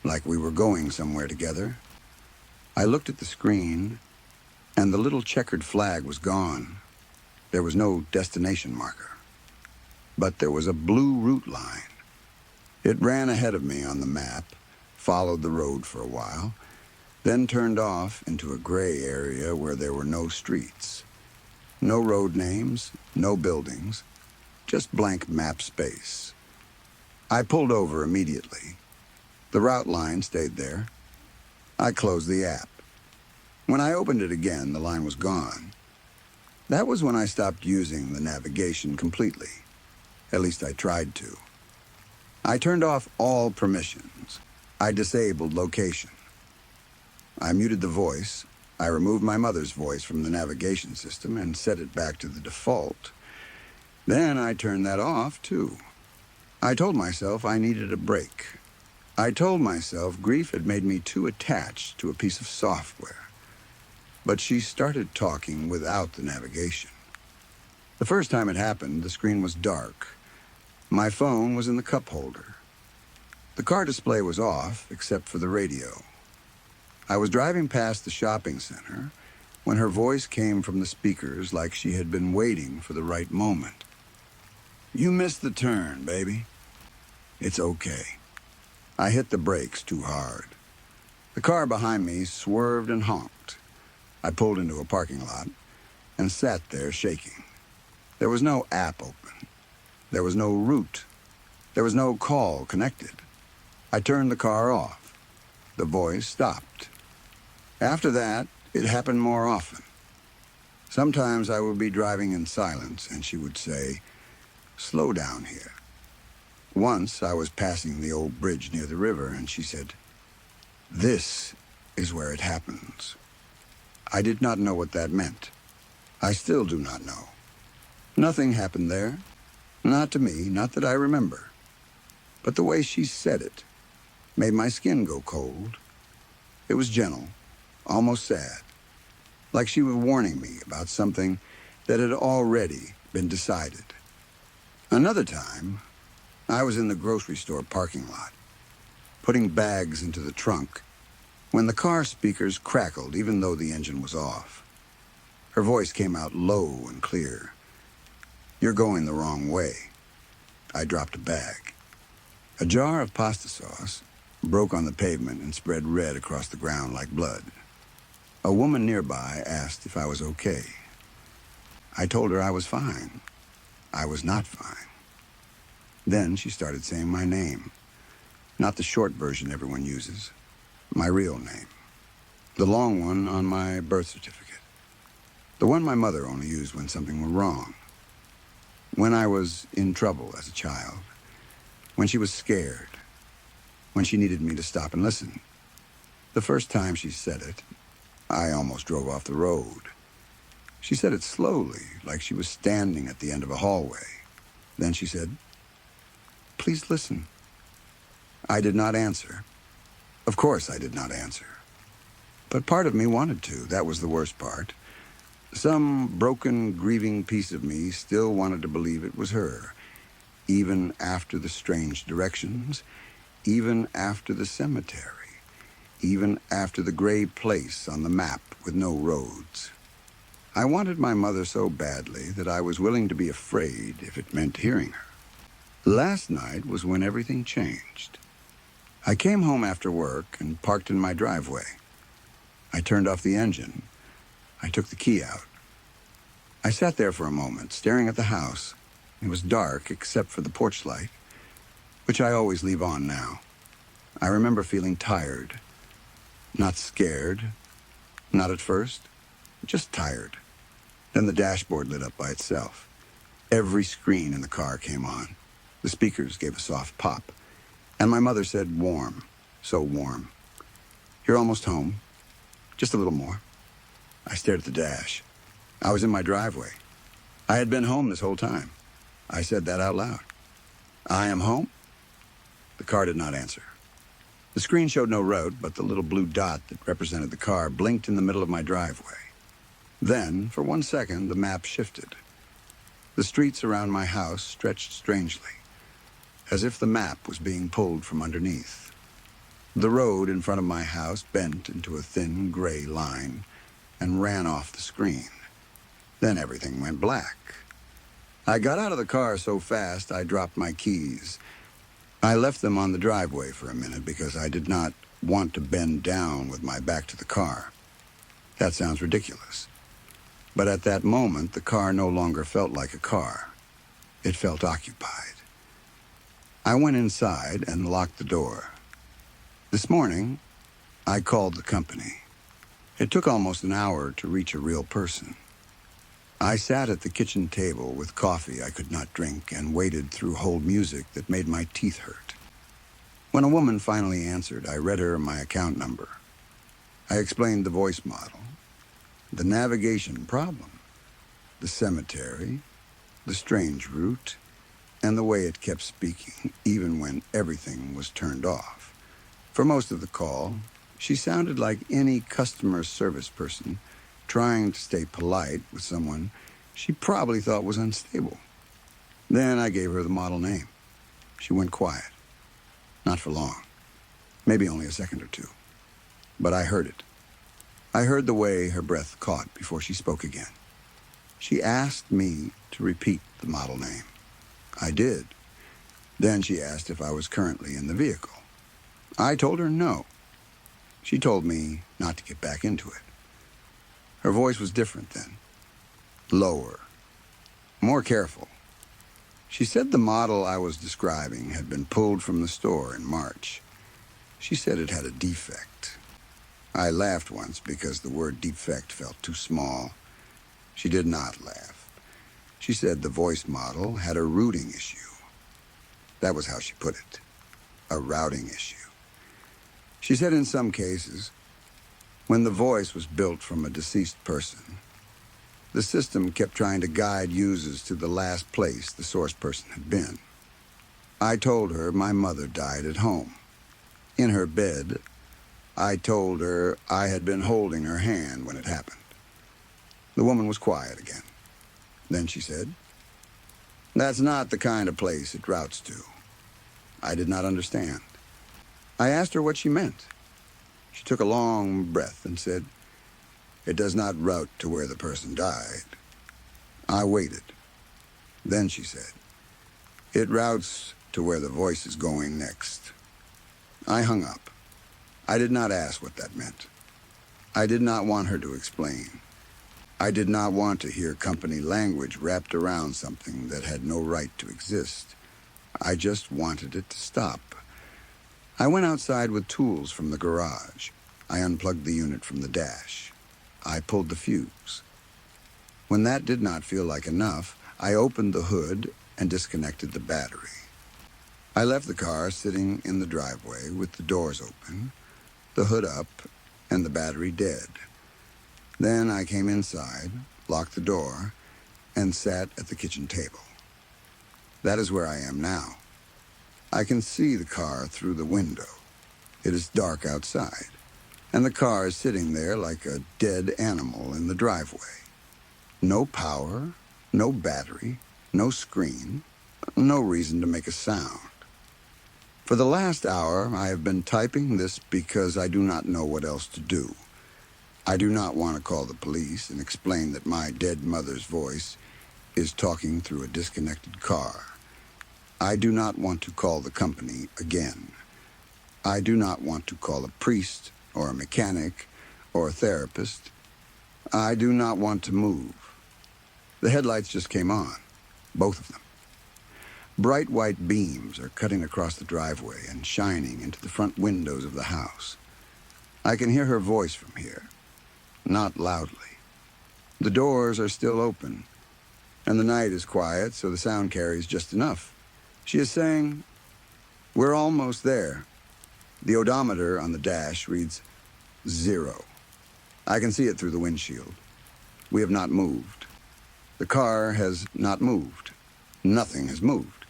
like we were going somewhere together. I looked at the screen, and the little checkered flag was gone. There was no destination marker. But there was a blue route line. It ran ahead of me on the map, followed the road for a while, then turned off into a gray area where there were no streets. No road names, no buildings, just blank map space. I pulled over immediately. The route line stayed there. I closed the app. When I opened it again, the line was gone. That was when I stopped using the navigation completely. At least I tried to. I turned off all permissions. I disabled location. I muted the voice. I removed my mother's voice from the navigation system and set it back to the default. Then I turned that off, too. I told myself I needed a break. I told myself grief had made me too attached to a piece of software. But she started talking without the navigation. The first time it happened, the screen was dark. My phone was in the cup holder. The car display was off, except for the radio. I was driving past the shopping center when her voice came from the speakers like she had been waiting for the right moment. "You missed the turn, baby." "It's okay." I hit the brakes too hard. The car behind me swerved and honked. I pulled into a parking lot and sat there shaking. There was no app open. There was no route. There was no call connected. I turned the car off. The voice stopped. After that, it happened more often. Sometimes I would be driving in silence and she would say, "Slow down here." Once I was passing the old bridge near the river and she said, "This is where it happens." I did not know what that meant. I still do not know. Nothing happened there. Not to me, not that I remember. But the way she said it made my skin go cold. It was gentle, almost sad, like she was warning me about something that had already been decided. Another time, I was in the grocery store parking lot, putting bags into the trunk, when the car speakers crackled even though the engine was off. Her voice came out low and clear. "You're going the wrong way." I dropped a bag. A jar of pasta sauce broke on the pavement and spread red across the ground like blood. A woman nearby asked if I was okay. I told her I was fine. I was not fine. Then she started saying my name, not the short version everyone uses, my real name, the long one on my birth certificate, the one my mother only used when something went wrong, when I was in trouble as a child, when she was scared, when she needed me to stop and listen. The first time she said it, I almost drove off the road. She said it slowly, like she was standing at the end of a hallway. Then she said, "Please listen." I did not answer. Of course I did not answer. But part of me wanted to. That was the worst part. Some broken, grieving piece of me still wanted to believe it was her, even after the strange directions, even after the cemetery, even after the gray place on the map with no roads. I wanted my mother so badly that I was willing to be afraid if it meant hearing her. Last night was when everything changed. I came home after work and parked in my driveway. I turned off the engine. I took the key out. I sat there for a moment, staring at the house. It was dark except for the porch light, which I always leave on now. I remember feeling tired, not scared, not at first, just tired. Then the dashboard lit up by itself. Every screen in the car came on. The speakers gave a soft pop. And my mother said, "Warm, so warm. You're almost home. Just a little more." I stared at the dash. I was in my driveway. I had been home this whole time. I said that out loud. "I am home?" The car did not answer. The screen showed no road, but the little blue dot that represented the car blinked in the middle of my driveway. Then, for 1 second, the map shifted. The streets around my house stretched strangely, as if the map was being pulled from underneath. The road in front of my house bent into a thin gray line and ran off the screen. Then everything went black. I got out of the car so fast I dropped my keys. I left them on the driveway for a minute because I did not want to bend down with my back to the car. That sounds ridiculous. But at that moment, the car no longer felt like a car. It felt occupied. I went inside and locked the door. This morning, I called the company. It took almost an hour to reach a real person. I sat at the kitchen table with coffee I could not drink and waited through hold music that made my teeth hurt. When a woman finally answered, I read her my account number. I explained the voice model, the navigation problem, the cemetery, the strange route, and the way it kept speaking, even when everything was turned off. For most of the call, she sounded like any customer service person trying to stay polite with someone she probably thought was unstable. Then I gave her the model name. She went quiet. Not for long. Maybe only a second or two. But I heard it. I heard the way her breath caught before she spoke again. She asked me to repeat the model name. I did. Then she asked if I was currently in the vehicle. I told her no. She told me not to get back into it. Her voice was different then. Lower. More careful. She said the model I was describing had been pulled from the store in March. She said it had a defect. I laughed once because the word defect felt too small. She did not laugh. She said the voice model had a routing issue. That was how she put it. A routing issue. She said in some cases, when the voice was built from a deceased person, the system kept trying to guide users to the last place the source person had been. I told her my mother died at home. In her bed, I told her I had been holding her hand when it happened. The woman was quiet again. Then she said, "That's not the kind of place it routes to." I did not understand. I asked her what she meant. She took a long breath and said, "It does not route to where the person died." I waited. Then she said, It routes to where the voice is going next. I hung up. I did not ask what that meant. I did not want her to explain. I did not want to hear company language wrapped around something that had no right to exist. I just wanted it to stop. I went outside with tools from the garage. I unplugged the unit from the dash. I pulled the fuse. When that did not feel like enough, I opened the hood and disconnected the battery. I left the car sitting in the driveway with the doors open, the hood up, and the battery dead. Then I came inside, locked the door, and sat at the kitchen table. That is where I am now. I can see the car through the window. It is dark outside, and the car is sitting there like a dead animal in the driveway. No power, no battery, no screen, no reason to make a sound. For the last hour, I have been typing this because I do not know what else to do. I do not want to call the police and explain that my dead mother's voice is talking through a disconnected car. I do not want to call the company again. I do not want to call a priest or a mechanic or a therapist. I do not want to move. The headlights just came on, both of them. Bright white beams are cutting across the driveway and shining into the front windows of the house. I can hear her voice from here, not loudly. The doors are still open, and the night is quiet, so the sound carries just enough. She is saying, "We're almost there." The odometer on the dash reads 0. I can see it through the windshield. We have not moved. The car has not moved. Nothing has moved.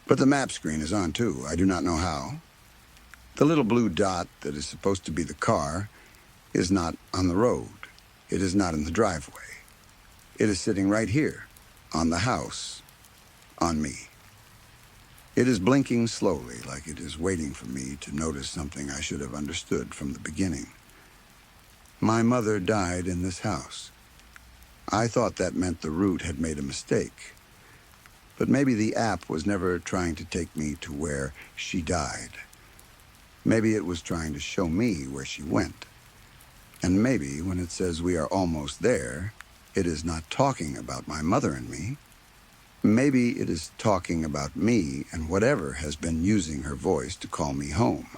But the map screen is on too. I do not know how. The little blue dot that is supposed to be the car is not on the road. It is not in the driveway. It is sitting right here, on the house, on me. It is blinking slowly, like it is waiting for me to notice something I should have understood from the beginning. My mother died in this house. I thought that meant the route had made a mistake. But maybe the app was never trying to take me to where she died. Maybe it was trying to show me where she went. And maybe when it says we are almost there, it is not talking about my mother and me. Maybe it is talking about me and whatever has been using her voice to call me home.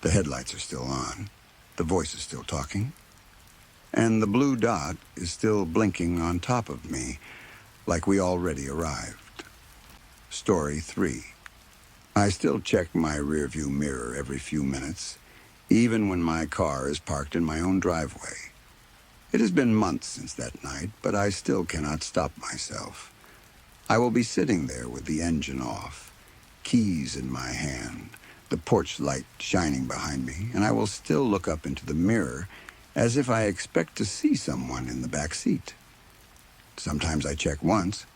The headlights are still on. The voice is still talking. And the blue dot is still blinking on top of me, like we already arrived. Story 3. I still check my rearview mirror every few minutes, even when my car is parked in my own driveway. It has been months since that night, but I still cannot stop myself. I will be sitting there with the engine off, keys in my hand, the porch light shining behind me, and I will still look up into the mirror as if I expect to see someone in the back seat. Sometimes I check once.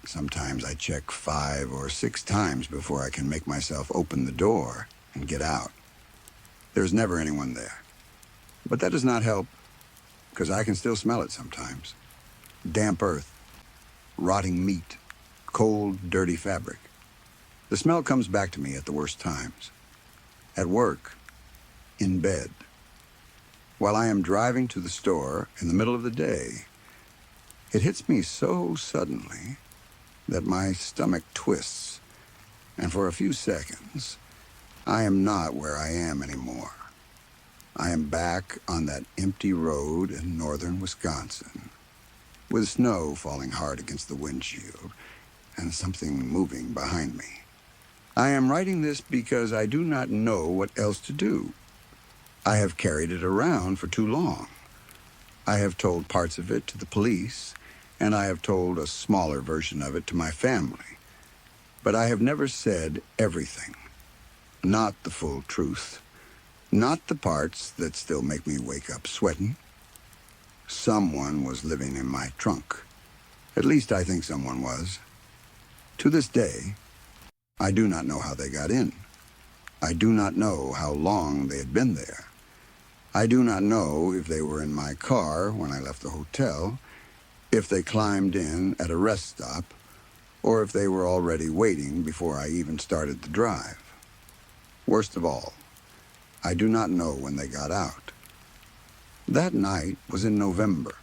Sometimes I check 5 or 6 times before I can make myself open the door and get out. There's never anyone there. But that does not help, because I can still smell it sometimes. Damp earth, rotting meat, cold, dirty fabric. The smell comes back to me at the worst times. At work, in bed. While I am driving to the store in the middle of the day, it hits me so suddenly that my stomach twists, and for a few seconds, I am not where I am anymore. I am back on that empty road in northern Wisconsin, with snow falling hard against the windshield and something moving behind me. I am writing this because I do not know what else to do. I have carried it around for too long. I have told parts of it to the police, and I have told a smaller version of it to my family. But I have never said everything. Not the full truth. Not the parts that still make me wake up sweating. Someone was living in my trunk. At least I think someone was. To this day, I do not know how they got in. I do not know how long they had been there. I do not know if they were in my car when I left the hotel, if they climbed in at a rest stop, or if they were already waiting before I even started the drive. Worst of all, I do not know when they got out. That night was in November,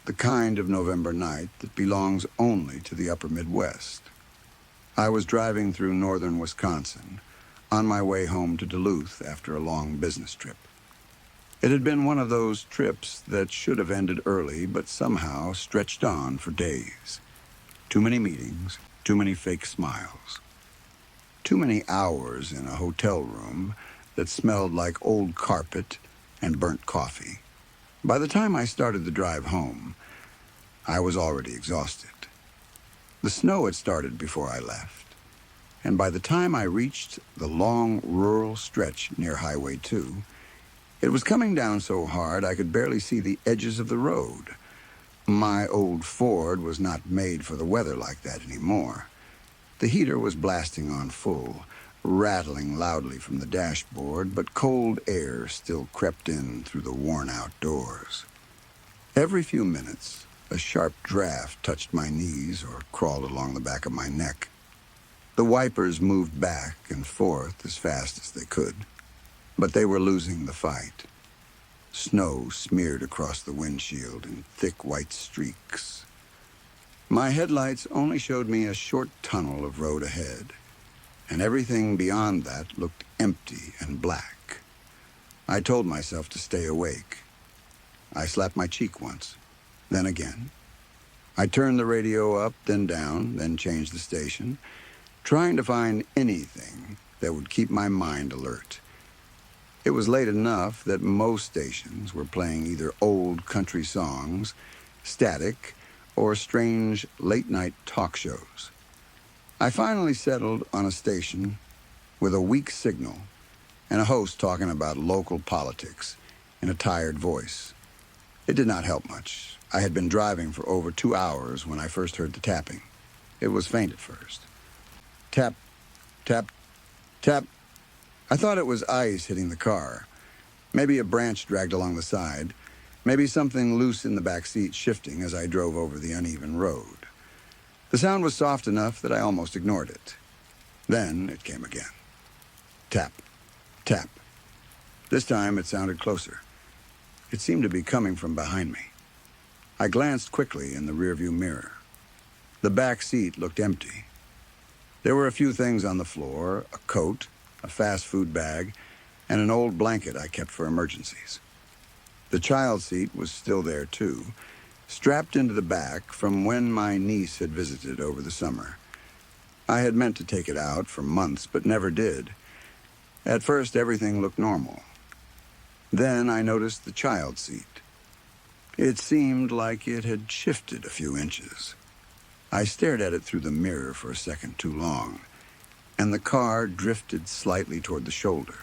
the kind of November night that belongs only to the upper Midwest. I was driving through northern Wisconsin, on my way home to Duluth after a long business trip. It had been one of those trips that should have ended early, but somehow stretched on for days. Too many meetings, too many fake smiles. Too many hours in a hotel room that smelled like old carpet and burnt coffee. By the time I started the drive home, I was already exhausted. The snow had started before I left, and by the time I reached the long rural stretch near Highway 2, it was coming down so hard I could barely see the edges of the road. My old Ford was not made for the weather like that anymore. The heater was blasting on full, rattling loudly from the dashboard, but cold air still crept in through the worn-out doors. Every few minutes, a sharp draft touched my knees or crawled along the back of my neck. The wipers moved back and forth as fast as they could, but they were losing the fight. Snow smeared across the windshield in thick white streaks. My headlights only showed me a short tunnel of road ahead, and everything beyond that looked empty and black. I told myself to stay awake. I slapped my cheek once, then again. I turned the radio up, then down, then changed the station, trying to find anything that would keep my mind alert. It was late enough that most stations were playing either old country songs, static, or strange late-night talk shows. I finally settled on a station with a weak signal and a host talking about local politics in a tired voice. It did not help much. I had been driving for over 2 hours when I first heard the tapping. It was faint at first. Tap, tap, tap. I thought it was ice hitting the car. Maybe a branch dragged along the side. Maybe something loose in the back seat shifting as I drove over the uneven road. The sound was soft enough that I almost ignored it. Then it came again. Tap, tap. This time it sounded closer. It seemed to be coming from behind me. I glanced quickly in the rearview mirror. The back seat looked empty. There were a few things on the floor, a coat, a fast food bag, and an old blanket I kept for emergencies. The child seat was still there too, strapped into the back from when my niece had visited over the summer. I had meant to take it out for months, but never did. At first, everything looked normal. Then I noticed the child seat. It seemed like it had shifted a few inches. I stared at it through the mirror for a second too long, and the car drifted slightly toward the shoulder.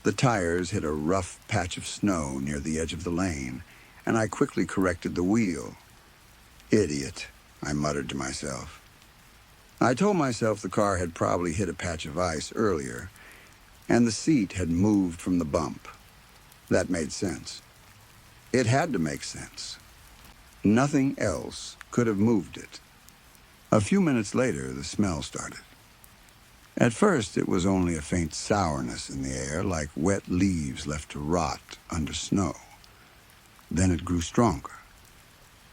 The tires hit a rough patch of snow near the edge of the lane, and I quickly corrected the wheel. Idiot, I muttered to myself. I told myself the car had probably hit a patch of ice earlier, and the seat had moved from the bump. That made sense. It had to make sense. Nothing else could have moved it. A few minutes later, the smell started. At first, it was only a faint sourness in the air, like wet leaves left to rot under snow. Then it grew stronger.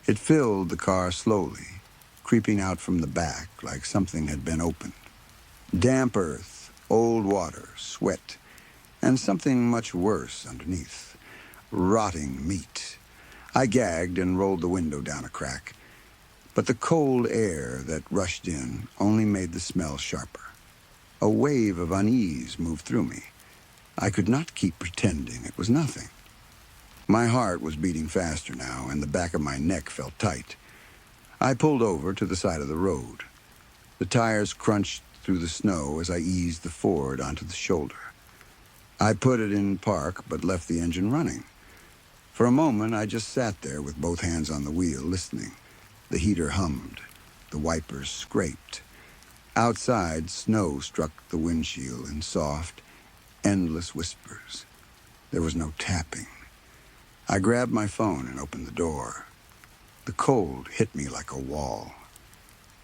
It filled the car slowly, creeping out from the back like something had been opened. Damp earth, old water, sweat, and something much worse underneath. Rotting meat. I gagged and rolled the window down a crack, but the cold air that rushed in only made the smell sharper. A wave of unease moved through me. I could not keep pretending it was nothing. My heart was beating faster now, and the back of my neck felt tight. I pulled over to the side of the road. The tires crunched through the snow as I eased the Ford onto the shoulder. I put it in park, but left the engine running. For a moment, I just sat there with both hands on the wheel, listening. The heater hummed. The wipers scraped. Outside, snow struck the windshield in soft, endless whispers. There was no tapping. I grabbed my phone and opened the door. The cold hit me like a wall.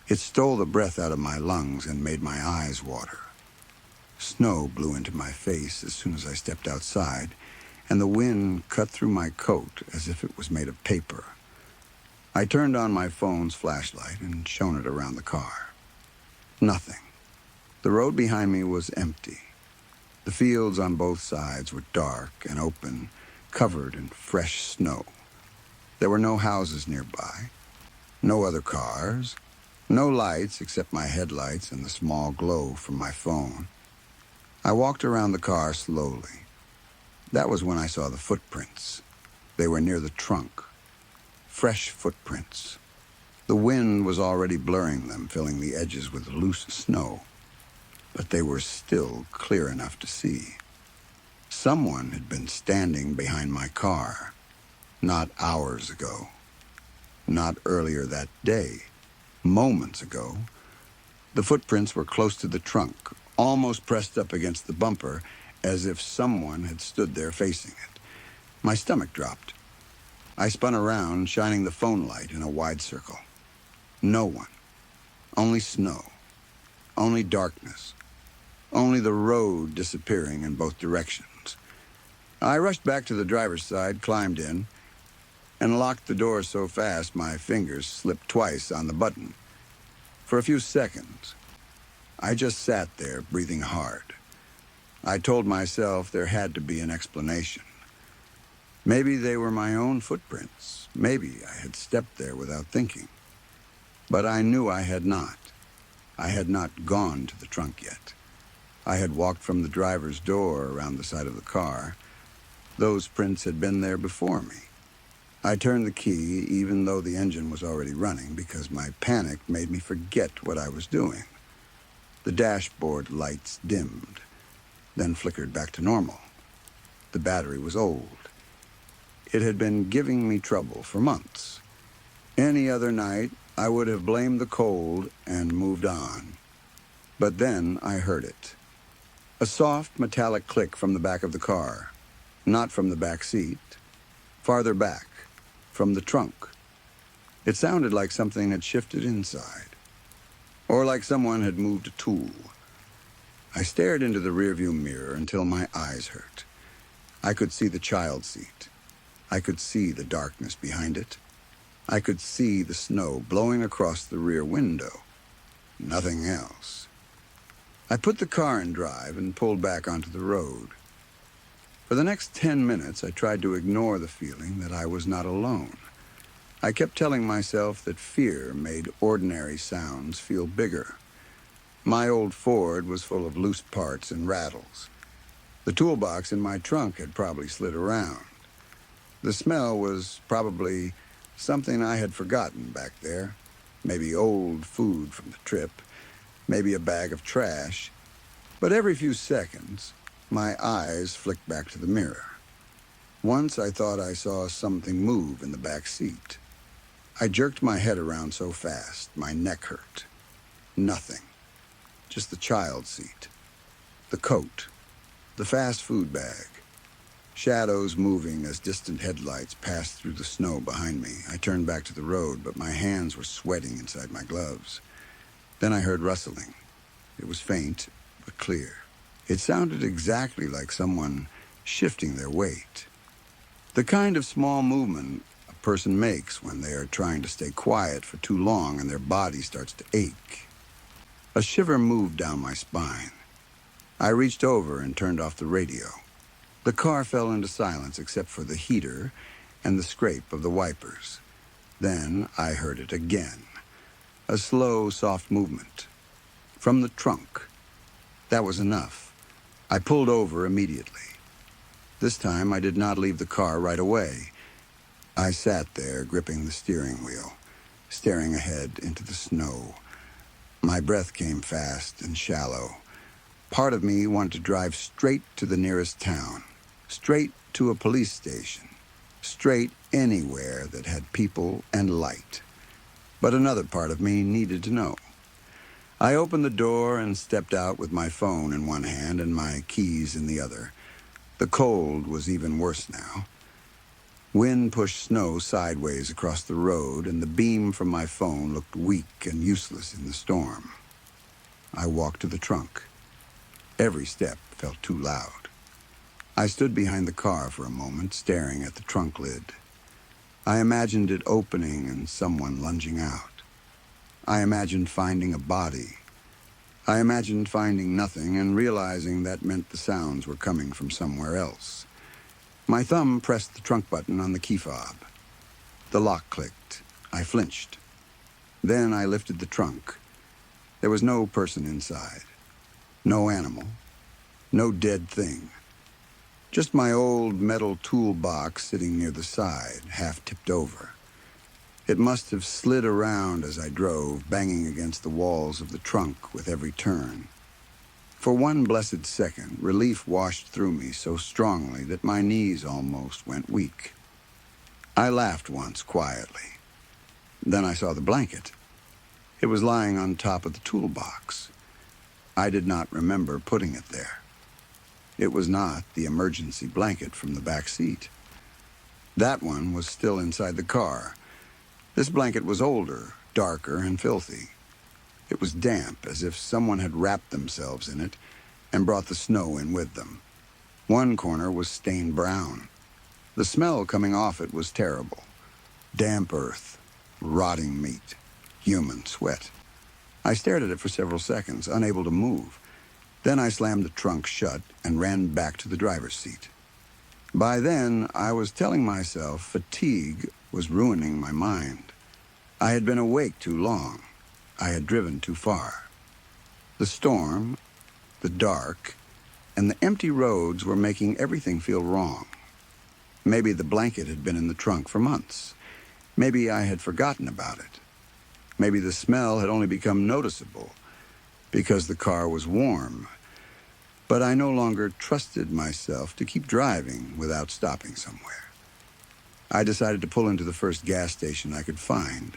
It stole the breath out of my lungs and made my eyes water. Snow blew into my face as soon as I stepped outside, and the wind cut through my coat as if it was made of paper. I turned on my phone's flashlight and shone it around the car. Nothing. The road behind me was empty. The fields on both sides were dark and open, covered in fresh snow. There were no houses nearby, no other cars, no lights except my headlights and the small glow from my phone. I walked around the car slowly. That was when I saw the footprints. They were near the trunk. Fresh footprints. The wind was already blurring them, filling the edges with loose snow. But they were still clear enough to see. Someone had been standing behind my car. Not hours ago. Not earlier that day. Moments ago. The footprints were close to the trunk, almost pressed up against the bumper, as if someone had stood there facing it. My stomach dropped. I spun around, shining the phone light in a wide circle. No one. Only snow. Only darkness. Only the road disappearing in both directions. I rushed back to the driver's side, climbed in, and locked the door so fast my fingers slipped twice on the button. For a few seconds, I just sat there, breathing hard. I told myself there had to be an explanation. Maybe they were my own footprints. Maybe I had stepped there without thinking. But I knew I had not. I had not gone to the trunk yet. I had walked from the driver's door around the side of the car. Those prints had been there before me. I turned the key, even though the engine was already running, because my panic made me forget what I was doing. The dashboard lights dimmed, then flickered back to normal. The battery was old. It had been giving me trouble for months. Any other night, I would have blamed the cold and moved on. But then I heard it. A soft, metallic click from the back of the car. Not from the back seat. Farther back. From the trunk. It sounded like something had shifted inside. Or like someone had moved a tool. I stared into the rearview mirror until my eyes hurt. I could see the child seat. I could see the darkness behind it. I could see the snow blowing across the rear window. Nothing else. I put the car in drive and pulled back onto the road. For the next 10 minutes, I tried to ignore the feeling that I was not alone. I kept telling myself that fear made ordinary sounds feel bigger. My old Ford was full of loose parts and rattles. The toolbox in my trunk had probably slid around. The smell was probably something I had forgotten back there. Maybe old food from the trip. Maybe a bag of trash. But every few seconds, my eyes flicked back to the mirror. Once I thought I saw something move in the back seat. I jerked my head around so fast, my neck hurt. Nothing. Just the child seat. The coat. The fast food bag. Shadows moving as distant headlights passed through the snow behind me. I turned back to the road, but my hands were sweating inside my gloves. Then I heard rustling. It was faint, but clear. It sounded exactly like someone shifting their weight. The kind of small movement a person makes when they are trying to stay quiet for too long and their body starts to ache. A shiver moved down my spine. I reached over and turned off the radio. The car fell into silence except for the heater and the scrape of the wipers. Then I heard it again. A slow, soft movement. From the trunk. That was enough. I pulled over immediately. This time I did not leave the car right away. I sat there, gripping the steering wheel, staring ahead into the snow. My breath came fast and shallow. Part of me wanted to drive straight to the nearest town, straight to a police station, straight anywhere that had people and light. But another part of me needed to know. I opened the door and stepped out with my phone in one hand and my keys in the other. The cold was even worse now. Wind pushed snow sideways across the road, and the beam from my phone looked weak and useless in the storm. I walked to the trunk. Every step felt too loud. I stood behind the car for a moment, staring at the trunk lid. I imagined it opening and someone lunging out. I imagined finding a body. I imagined finding nothing and realizing that meant the sounds were coming from somewhere else. My thumb pressed the trunk button on the key fob. The lock clicked. I flinched. Then I lifted the trunk. There was no person inside. No animal. No dead thing. Just my old metal toolbox sitting near the side, half tipped over. It must have slid around as I drove, banging against the walls of the trunk with every turn. For one blessed second, relief washed through me so strongly that my knees almost went weak. I laughed once quietly. Then I saw the blanket. It was lying on top of the toolbox. I did not remember putting it there. It was not the emergency blanket from the back seat. That one was still inside the car. This blanket was older, darker, and filthy. It was damp, as if someone had wrapped themselves in it and brought the snow in with them. One corner was stained brown. The smell coming off it was terrible. Damp earth, rotting meat, human sweat. I stared at it for several seconds, unable to move. Then I slammed the trunk shut and ran back to the driver's seat. By then, I was telling myself fatigue was ruining my mind. I had been awake too long. I had driven too far. The storm, the dark, and the empty roads were making everything feel wrong. Maybe the blanket had been in the trunk for months. Maybe I had forgotten about it. Maybe the smell had only become noticeable because the car was warm. But I no longer trusted myself to keep driving without stopping somewhere. I decided to pull into the first gas station I could find.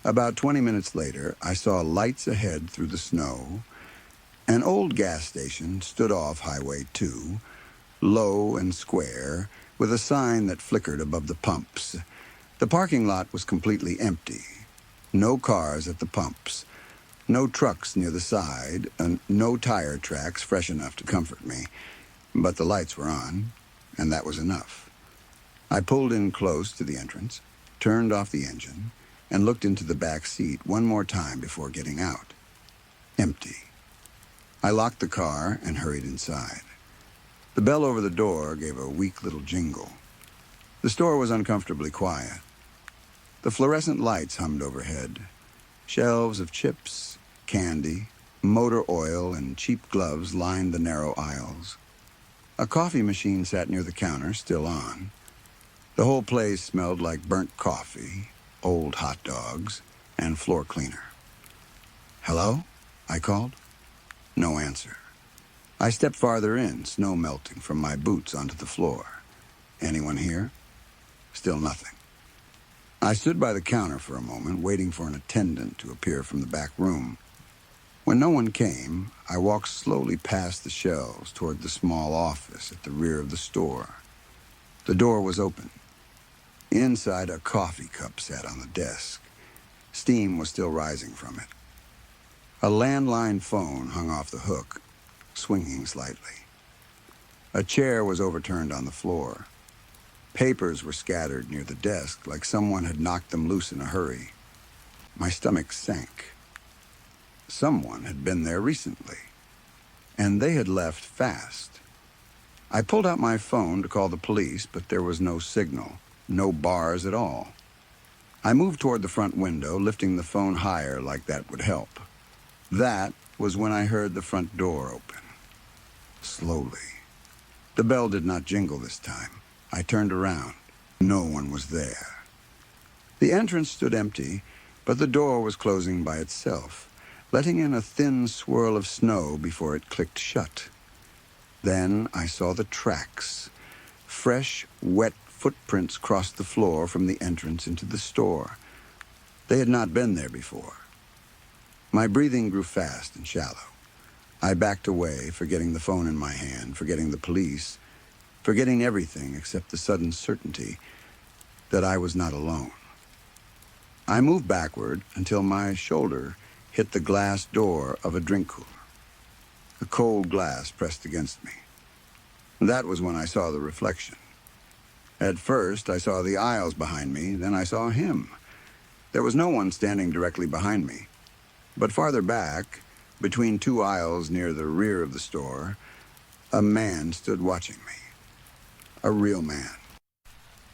About 20 minutes later, I saw lights ahead through the snow. An old gas station stood off Highway 2, low and square, with a sign that flickered above the pumps. The parking lot was completely empty. No cars at the pumps. No trucks near the side, and no tire tracks fresh enough to comfort me. But the lights were on, and that was enough. I pulled in close to the entrance, turned off the engine, and looked into the back seat one more time before getting out. Empty. I locked the car and hurried inside. The bell over the door gave a weak little jingle. The store was uncomfortably quiet. The fluorescent lights hummed overhead. Shelves of chips, candy, motor oil, and cheap gloves lined the narrow aisles. A coffee machine sat near the counter, still on. The whole place smelled like burnt coffee, old hot dogs, and floor cleaner. "Hello?" I called. No answer. I stepped farther in, snow melting from my boots onto the floor. Anyone here? Still nothing. I stood by the counter for a moment, waiting for an attendant to appear from the back room. When no one came, I walked slowly past the shelves toward the small office at the rear of the store. The door was open. Inside, a coffee cup sat on the desk. Steam was still rising from it. A landline phone hung off the hook, swinging slightly. A chair was overturned on the floor. Papers were scattered near the desk like someone had knocked them loose in a hurry. My stomach sank. Someone had been there recently, and they had left fast. I pulled out my phone to call the police, but there was no signal, no bars at all. I moved toward the front window, lifting the phone higher like that would help. That was when I heard the front door open. Slowly. The bell did not jingle this time. I turned around. No one was there. The entrance stood empty, but the door was closing by itself, letting in a thin swirl of snow before it clicked shut. Then I saw the tracks. Fresh, wet footprints crossed the floor from the entrance into the store. They had not been there before. My breathing grew fast and shallow. I backed away, forgetting the phone in my hand, forgetting the police, forgetting everything except the sudden certainty that I was not alone. I moved backward until my shoulder hit the glass door of a drink cooler. The cold glass pressed against me. That was when I saw the reflection. At first, I saw the aisles behind me, then I saw him. There was no one standing directly behind me, but farther back, between two aisles near the rear of the store, a man stood watching me. A real man.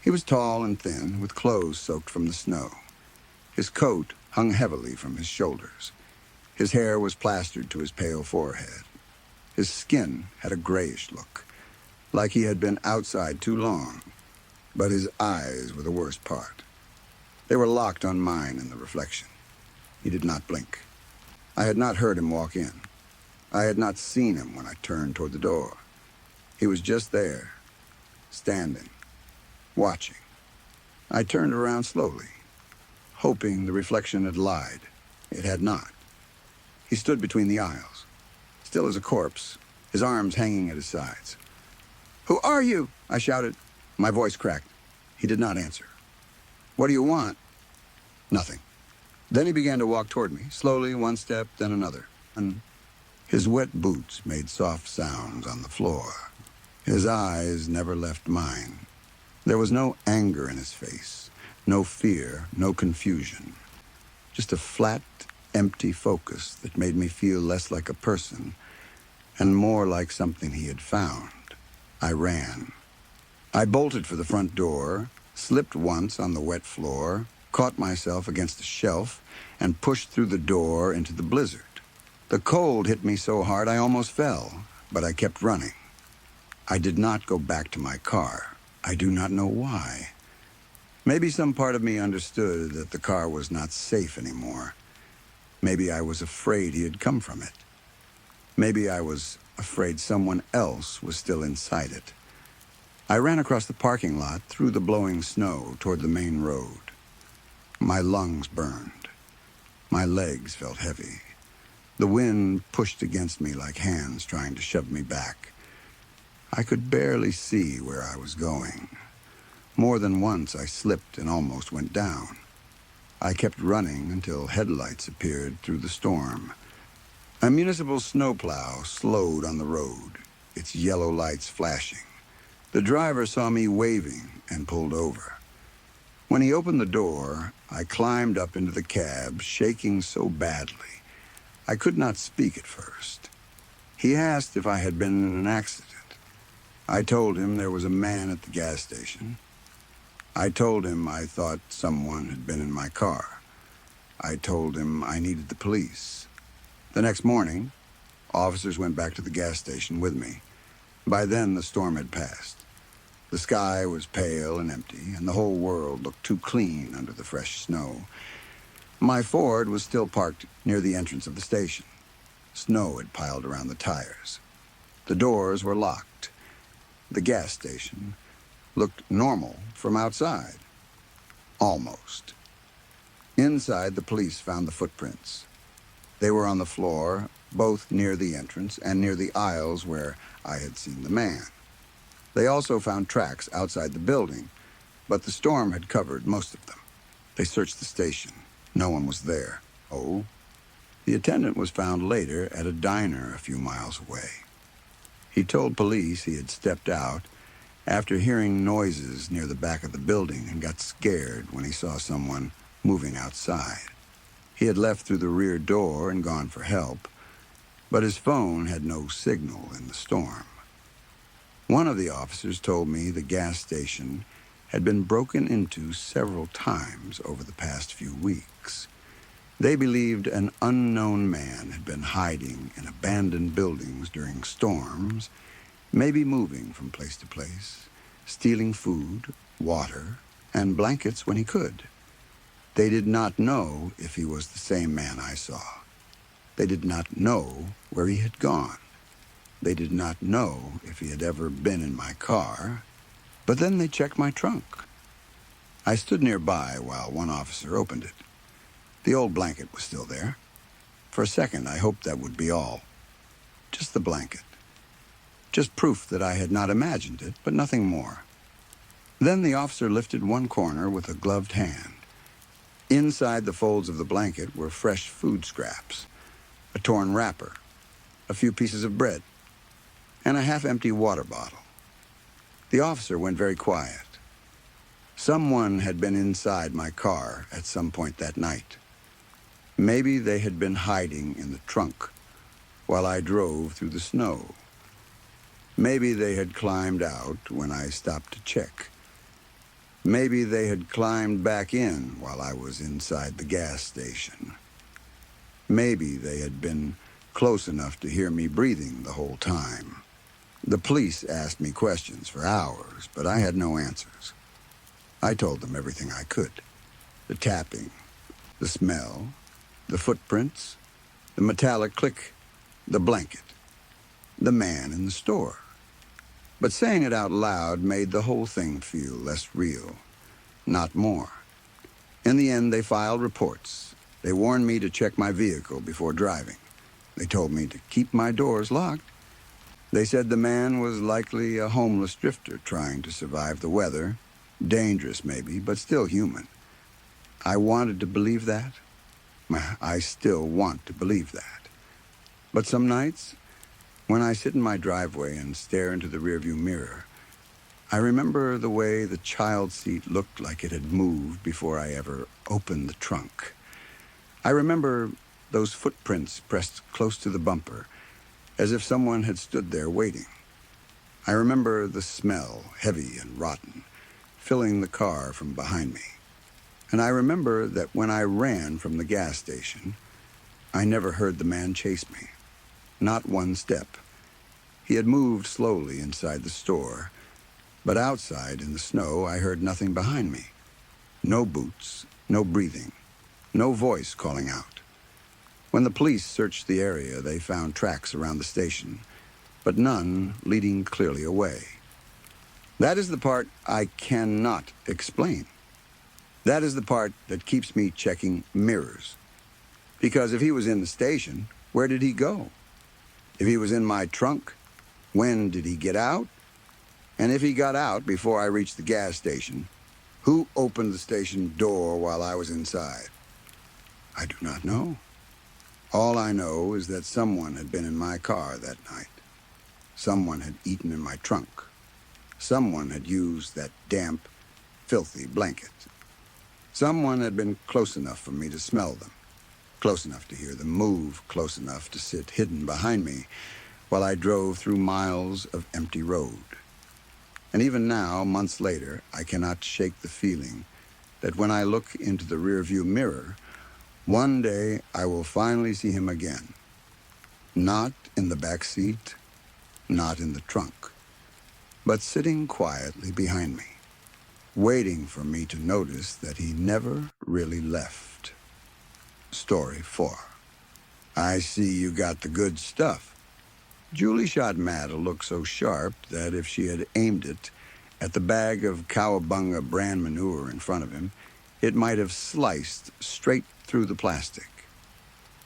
He was tall and thin, with clothes soaked from the snow. His coat hung heavily from his shoulders. His hair was plastered to his pale forehead. His skin had a grayish look, like he had been outside too long, but his eyes were the worst part. They were locked on mine in the reflection. He did not blink. I had not heard him walk in. I had not seen him when I turned toward the door. He was just there, standing, watching. I turned around slowly, hoping the reflection had lied. It had not. He stood between the aisles, still as a corpse, his arms hanging at his sides. "Who are you?" I shouted. My voice cracked. He did not answer. "What do you want?" Nothing. Then he began to walk toward me, slowly, one step, then another. And his wet boots made soft sounds on the floor. His eyes never left mine. There was no anger in his face, no fear, no confusion. Just a flat, empty focus that made me feel less like a person and more like something he had found. I ran. I bolted for the front door, slipped once on the wet floor, caught myself against a shelf, and pushed through the door into the blizzard. The cold hit me so hard I almost fell, but I kept running. I did not go back to my car. I do not know why. Maybe some part of me understood that the car was not safe anymore. Maybe I was afraid he had come from it. Maybe I was afraid someone else was still inside it. I ran across the parking lot, through the blowing snow, toward the main road. My lungs burned. My legs felt heavy. The wind pushed against me like hands trying to shove me back. I could barely see where I was going. More than once I slipped and almost went down. I kept running until headlights appeared through the storm. A municipal snowplow slowed on the road, its yellow lights flashing. The driver saw me waving and pulled over. When he opened the door, I climbed up into the cab, shaking so badly I could not speak at first. He asked if I had been in an accident. I told him there was a man at the gas station. I told him I thought someone had been in my car. I told him I needed the police. The next morning, officers went back to the gas station with me. By then, the storm had passed. The sky was pale and empty, and the whole world looked too clean under the fresh snow. My Ford was still parked near the entrance of the station. Snow had piled around the tires. The doors were locked. The gas station looked normal from outside. Almost. Inside, the police found the footprints. They were on the floor, both near the entrance and near the aisles where I had seen the man. They also found tracks outside the building, but the storm had covered most of them. They searched the station. No one was there. Oh, the attendant was found later at a diner a few miles away. He told police he had stepped out after hearing noises near the back of the building and got scared when he saw someone moving outside. He had left through the rear door and gone for help, but his phone had no signal in the storm. One of the officers told me the gas station had been broken into several times over the past few weeks. They believed an unknown man had been hiding in abandoned buildings during storms, maybe moving from place to place, stealing food, water, and blankets when he could. They did not know if he was the same man I saw. They did not know where he had gone. They did not know if he had ever been in my car, but then they checked my trunk. I stood nearby while one officer opened it. The old blanket was still there. For a second, I hoped that would be all. Just the blanket. Just proof that I had not imagined it, but nothing more. Then the officer lifted one corner with a gloved hand. Inside the folds of the blanket were fresh food scraps, a torn wrapper, a few pieces of bread, and a half-empty water bottle. The officer went very quiet. Someone had been inside my car at some point that night. Maybe they had been hiding in the trunk while I drove through the snow. Maybe they had climbed out when I stopped to check. Maybe they had climbed back in while I was inside the gas station. Maybe they had been close enough to hear me breathing the whole time. The police asked me questions for hours, but I had no answers. I told them everything I could. The tapping, the smell, the footprints, the metallic click, the blanket, the man in the store. But saying it out loud made the whole thing feel less real, not more. In the end, they filed reports. They warned me to check my vehicle before driving. They told me to keep my doors locked. They said the man was likely a homeless drifter trying to survive the weather. Dangerous, maybe, but still human. I wanted to believe that. I still want to believe that. But some nights, when I sit in my driveway and stare into the rearview mirror, I remember the way the child seat looked like it had moved before I ever opened the trunk. I remember those footprints pressed close to the bumper, as if someone had stood there waiting. I remember the smell, heavy and rotten, filling the car from behind me. And I remember that when I ran from the gas station, I never heard the man chase me. Not one step. He had moved slowly inside the store, but outside in the snow I heard nothing behind me. No boots, no breathing, no voice calling out. When the police searched the area, they found tracks around the station, but none leading clearly away. That is the part I cannot explain. That is the part that keeps me checking mirrors. Because if he was in the station, where did he go? If he was in my trunk, when did he get out? And if he got out before I reached the gas station, who opened the station door while I was inside? I do not know. All I know is that someone had been in my car that night. Someone had eaten in my trunk. Someone had used that damp, filthy blanket. Someone had been close enough for me to smell them, close enough to hear them move, close enough to sit hidden behind me while I drove through miles of empty road. And even now, months later, I cannot shake the feeling that when I look into the rearview mirror, one day I will finally see him again. Not in the back seat, not in the trunk, but sitting quietly behind me, waiting for me to notice that he never really left. Story 4. I see you got the good stuff. Julie shot Matt a look so sharp that if she had aimed it at the bag of cowabunga brand manure in front of him, it might have sliced straight through the plastic.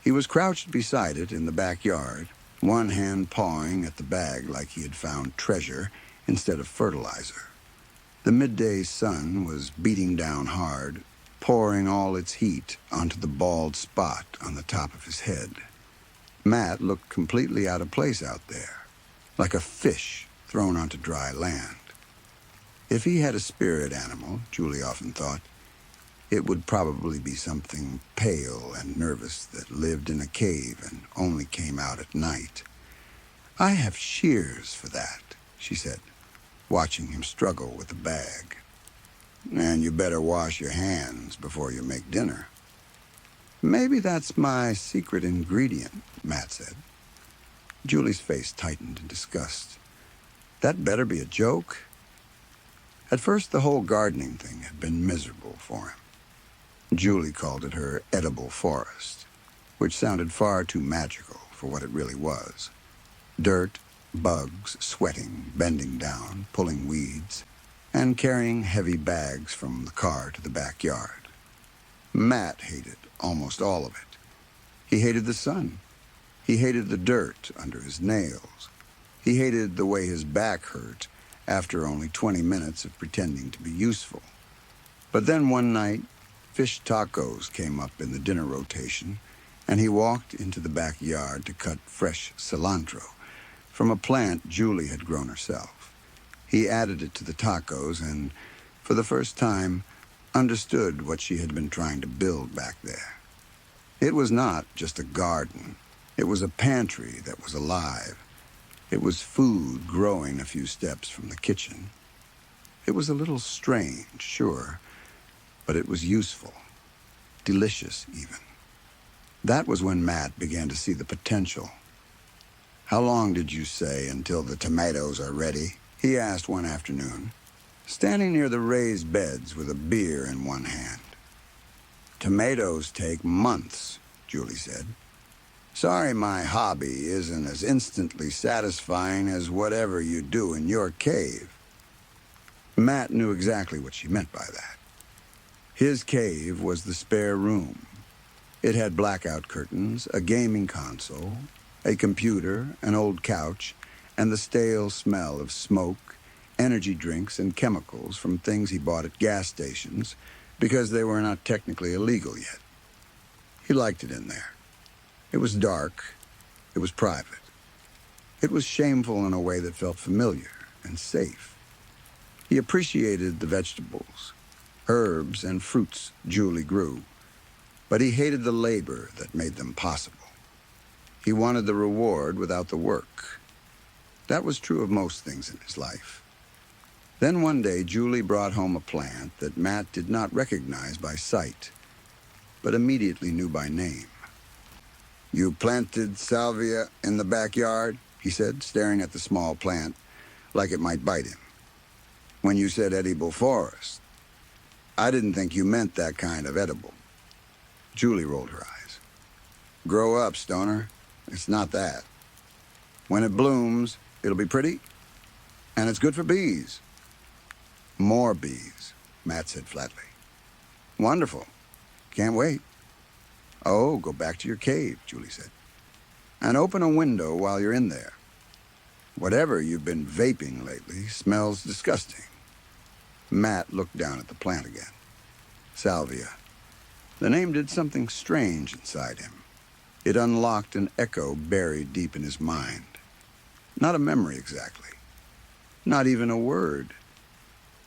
He was crouched beside it in the backyard, one hand pawing at the bag like he had found treasure instead of fertilizer. The midday sun was beating down hard, pouring all its heat onto the bald spot on the top of his head. Matt looked completely out of place out there, like a fish thrown onto dry land. If he had a spirit animal, Julie often thought, it would probably be something pale and nervous that lived in a cave and only came out at night. I have shears for that, she said, watching him struggle with the bag. And you better wash your hands before you make dinner. Maybe that's my secret ingredient, Matt said. Julie's face tightened in disgust. That better be a joke. At first, the whole gardening thing had been miserable for him. Julie called it her edible forest, which sounded far too magical for what it really was. Dirt, bugs, sweating, bending down, pulling weeds, and carrying heavy bags from the car to the backyard. Matt hated almost all of it. He hated the sun. He hated the dirt under his nails. He hated the way his back hurt after only 20 minutes of pretending to be useful. But then one night, fish tacos came up in the dinner rotation, and he walked into the backyard to cut fresh cilantro from a plant Julie had grown herself. He added it to the tacos and, for the first time, understood what she had been trying to build back there. It was not just a garden. It was a pantry that was alive. It was food growing a few steps from the kitchen. It was a little strange, sure, but it was useful. Delicious, even. That was when Matt began to see the potential. "How long did you say until the tomatoes are ready?" he asked one afternoon, standing near the raised beds with a beer in one hand. "Tomatoes take months," Julie said. "Sorry my hobby isn't as instantly satisfying as whatever you do in your cave." Matt knew exactly what she meant by that. His cave was the spare room. It had blackout curtains, a gaming console, a computer, an old couch, and the stale smell of smoke, energy drinks, and chemicals from things he bought at gas stations because they were not technically illegal yet. He liked it in there. It was dark. It was private. It was shameful in a way that felt familiar and safe. He appreciated the vegetables, herbs, and fruits Julie grew, but he hated the labor that made them possible. He wanted the reward without the work. That was true of most things in his life. Then one day, Julie brought home a plant that Matt did not recognize by sight, but immediately knew by name. "You planted salvia in the backyard?" he said, staring at the small plant like it might bite him. "When you said edible forest, I didn't think you meant that kind of edible." Julie rolled her eyes. "Grow up, stoner. It's not that. When it blooms, it'll be pretty, and it's good for bees." "More bees," Matt said flatly. "Wonderful. Can't wait." "Oh, go back to your cave," Julie said, "and open a window while you're in there. Whatever you've been vaping lately smells disgusting." Matt looked down at the plant again. Salvia. The name did something strange inside him. It unlocked an echo buried deep in his mind. Not a memory exactly. Not even a word.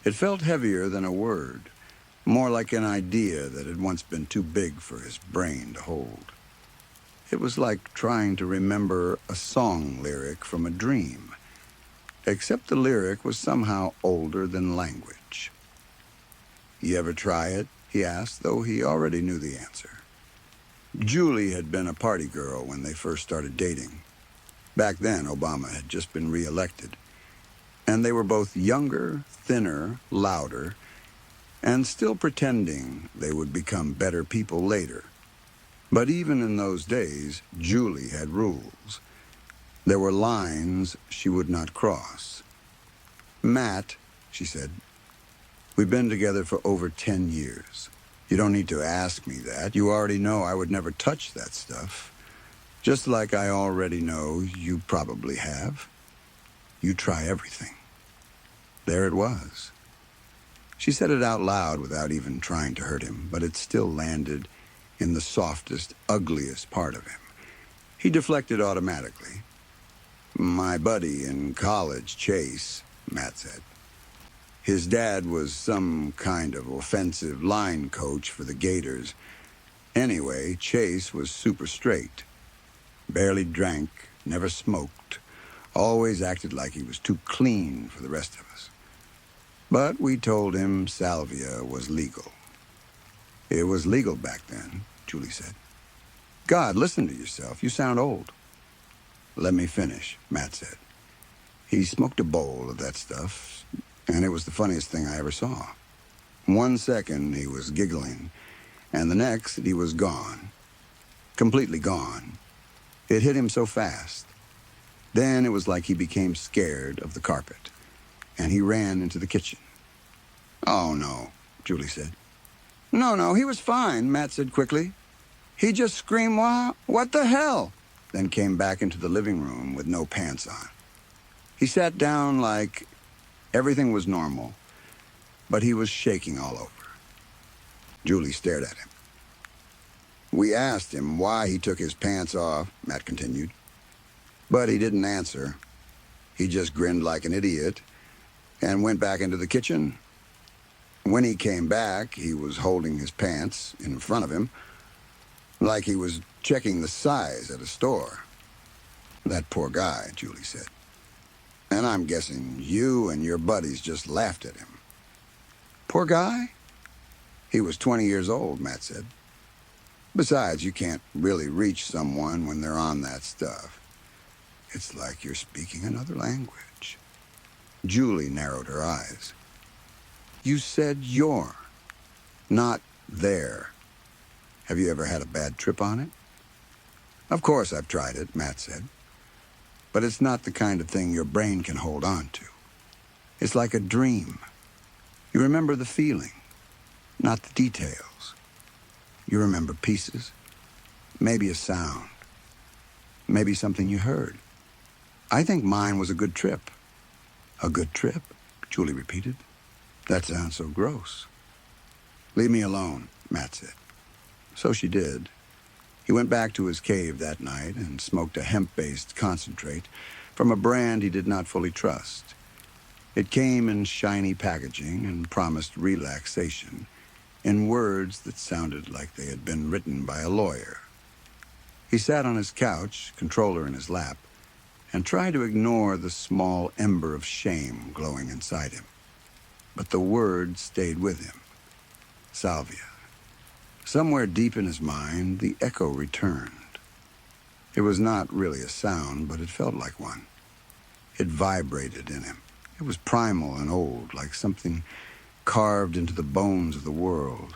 It felt heavier than a word, more like an idea that had once been too big for his brain to hold. It was like trying to remember a song lyric from a dream, except the lyric was somehow older than language. "You ever try it?" he asked, though he already knew the answer. Julie had been a party girl when they first started dating. Back then, Obama had just been re-elected, and they were both younger, thinner, louder, and still pretending they would become better people later. But even in those days, Julie had rules. There were lines she would not cross. "Matt," she said, "we've been together for over 10 years. You don't need to ask me that. You already know I would never touch that stuff. Just like I already know you probably have. You try everything." There it was. She said it out loud without even trying to hurt him, but it still landed in the softest, ugliest part of him. He deflected automatically. "My buddy in college, Chase," Matt said. His dad was some kind of offensive line coach for the Gators. Anyway, Chase was super straight. Barely drank, never smoked, always acted like he was too clean for the rest of us. But we told him salvia was legal. "It was legal back then," Julie said. "God, listen to yourself. You sound old." "Let me finish," Matt said. He smoked a bowl of that stuff, and it was the funniest thing I ever saw. 1 second he was giggling, and the next he was gone. Completely gone. It hit him so fast. Then it was like he became scared of the carpet, and he ran into the kitchen. "Oh, no," Julie said. No, he was fine," Matt said quickly. "He just screamed, what the hell?" then came back into the living room with no pants on. He sat down like, Everything was normal, but he was shaking all over. Julie stared at him. We asked him why he took his pants off, Matt continued. But he didn't answer. He just grinned like an idiot and went back into the kitchen. When he came back, he was holding his pants in front of him, like he was checking the size at a store. That poor guy, Julie said. And I'm guessing you and your buddies just laughed at him. Poor guy? He was 20 years old, Matt said. Besides, you can't really reach someone when they're on that stuff. It's like you're speaking another language. Julie narrowed her eyes. You said you're, not there. Have you ever had a bad trip on it? Of course I've tried it, Matt said. But it's not the kind of thing your brain can hold on to. It's like a dream. You remember the feeling, not the details. You remember pieces, maybe a sound, maybe something you heard. I think mine was a good trip. A good trip, Julie repeated. That sounds so gross. Leave me alone, Matt said. So she did. He went back to his cave that night and smoked a hemp-based concentrate from a brand he did not fully trust. It came in shiny packaging and promised relaxation in words that sounded like they had been written by a lawyer. He sat on his couch, controller in his lap, and tried to ignore the small ember of shame glowing inside him. But the word stayed with him. Salvia. Somewhere deep in his mind, the echo returned. It was not really a sound, but it felt like one. It vibrated in him. It was primal and old, like something carved into the bones of the world.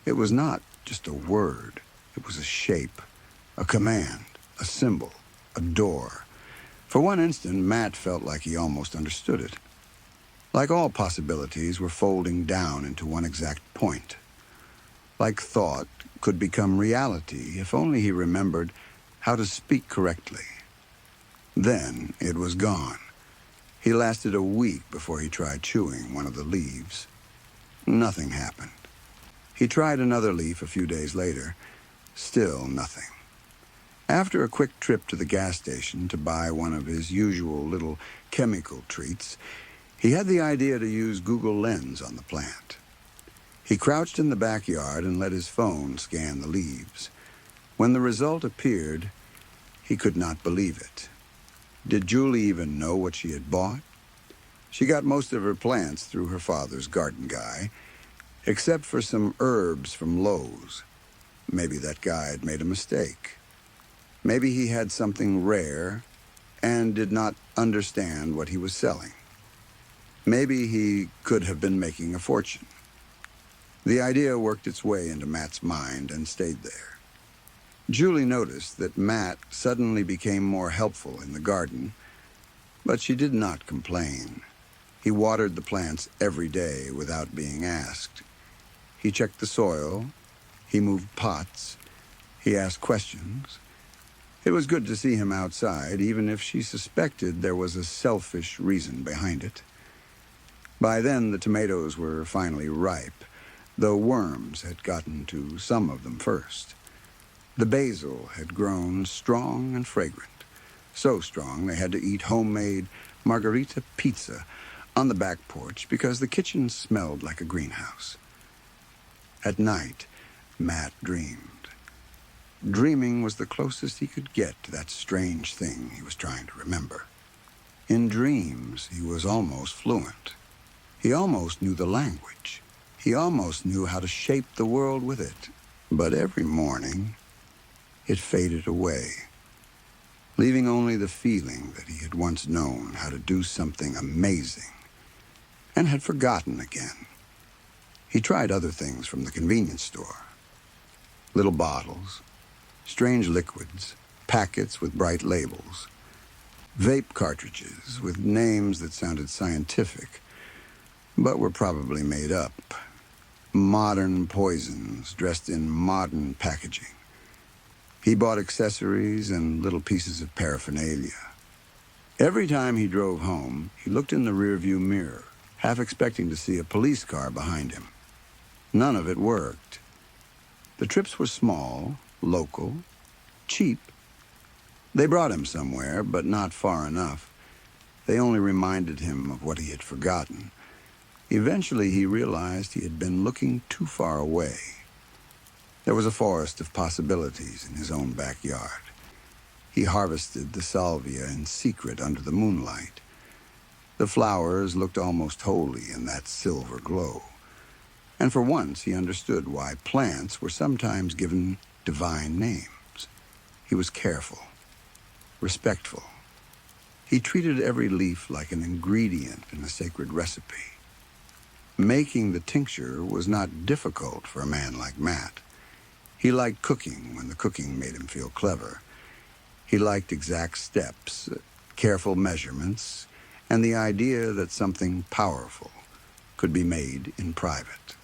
It was not just a word. It was a shape, a command, a symbol, a door. For one instant, Matt felt like he almost understood it. Like all possibilities were folding down into one exact point. Like thought could become reality if only he remembered how to speak correctly. Then it was gone. He lasted a week before he tried chewing one of the leaves. Nothing happened. He tried another leaf a few days later. Still nothing. After a quick trip to the gas station to buy one of his usual little chemical treats, he had the idea to use Google Lens on the plant. He crouched in the backyard and let his phone scan the leaves. When the result appeared, he could not believe it. Did Julie even know what she had bought? She got most of her plants through her father's garden guy, except for some herbs from Lowe's. Maybe that guy had made a mistake. Maybe he had something rare and did not understand what he was selling. Maybe he could have been making a fortune. The idea worked its way into Matt's mind and stayed there. Julie noticed that Matt suddenly became more helpful in the garden, but she did not complain. He watered the plants every day without being asked. He checked the soil. He moved pots. He asked questions. It was good to see him outside, even if she suspected there was a selfish reason behind it. By then, the tomatoes were finally ripe, though worms had gotten to some of them first. The basil had grown strong and fragrant, so strong they had to eat homemade margarita pizza on the back porch because the kitchen smelled like a greenhouse. At night, Matt dreamed. Dreaming was the closest he could get to that strange thing he was trying to remember. In dreams, he was almost fluent. He almost knew the language. He almost knew how to shape the world with it. But every morning, it faded away, leaving only the feeling that he had once known how to do something amazing and had forgotten again. He tried other things from the convenience store. Little bottles, strange liquids, packets with bright labels, vape cartridges with names that sounded scientific, but were probably made up. Modern poisons dressed in modern packaging. He bought accessories and little pieces of paraphernalia. Every time he drove home, he looked in the rearview mirror, half expecting to see a police car behind him. None of it worked. The trips were small, local, cheap. They brought him somewhere, but not far enough. They only reminded him of what he had forgotten. Eventually, he realized he had been looking too far away. There was a forest of possibilities in his own backyard. He harvested the salvia in secret under the moonlight. The flowers looked almost holy in that silver glow. And for once, he understood why plants were sometimes given divine names. He was careful, respectful. He treated every leaf like an ingredient in a sacred recipe. Making the tincture was not difficult for a man like Matt. He liked cooking when the cooking made him feel clever. He liked exact steps, careful measurements, and the idea that something powerful could be made in private.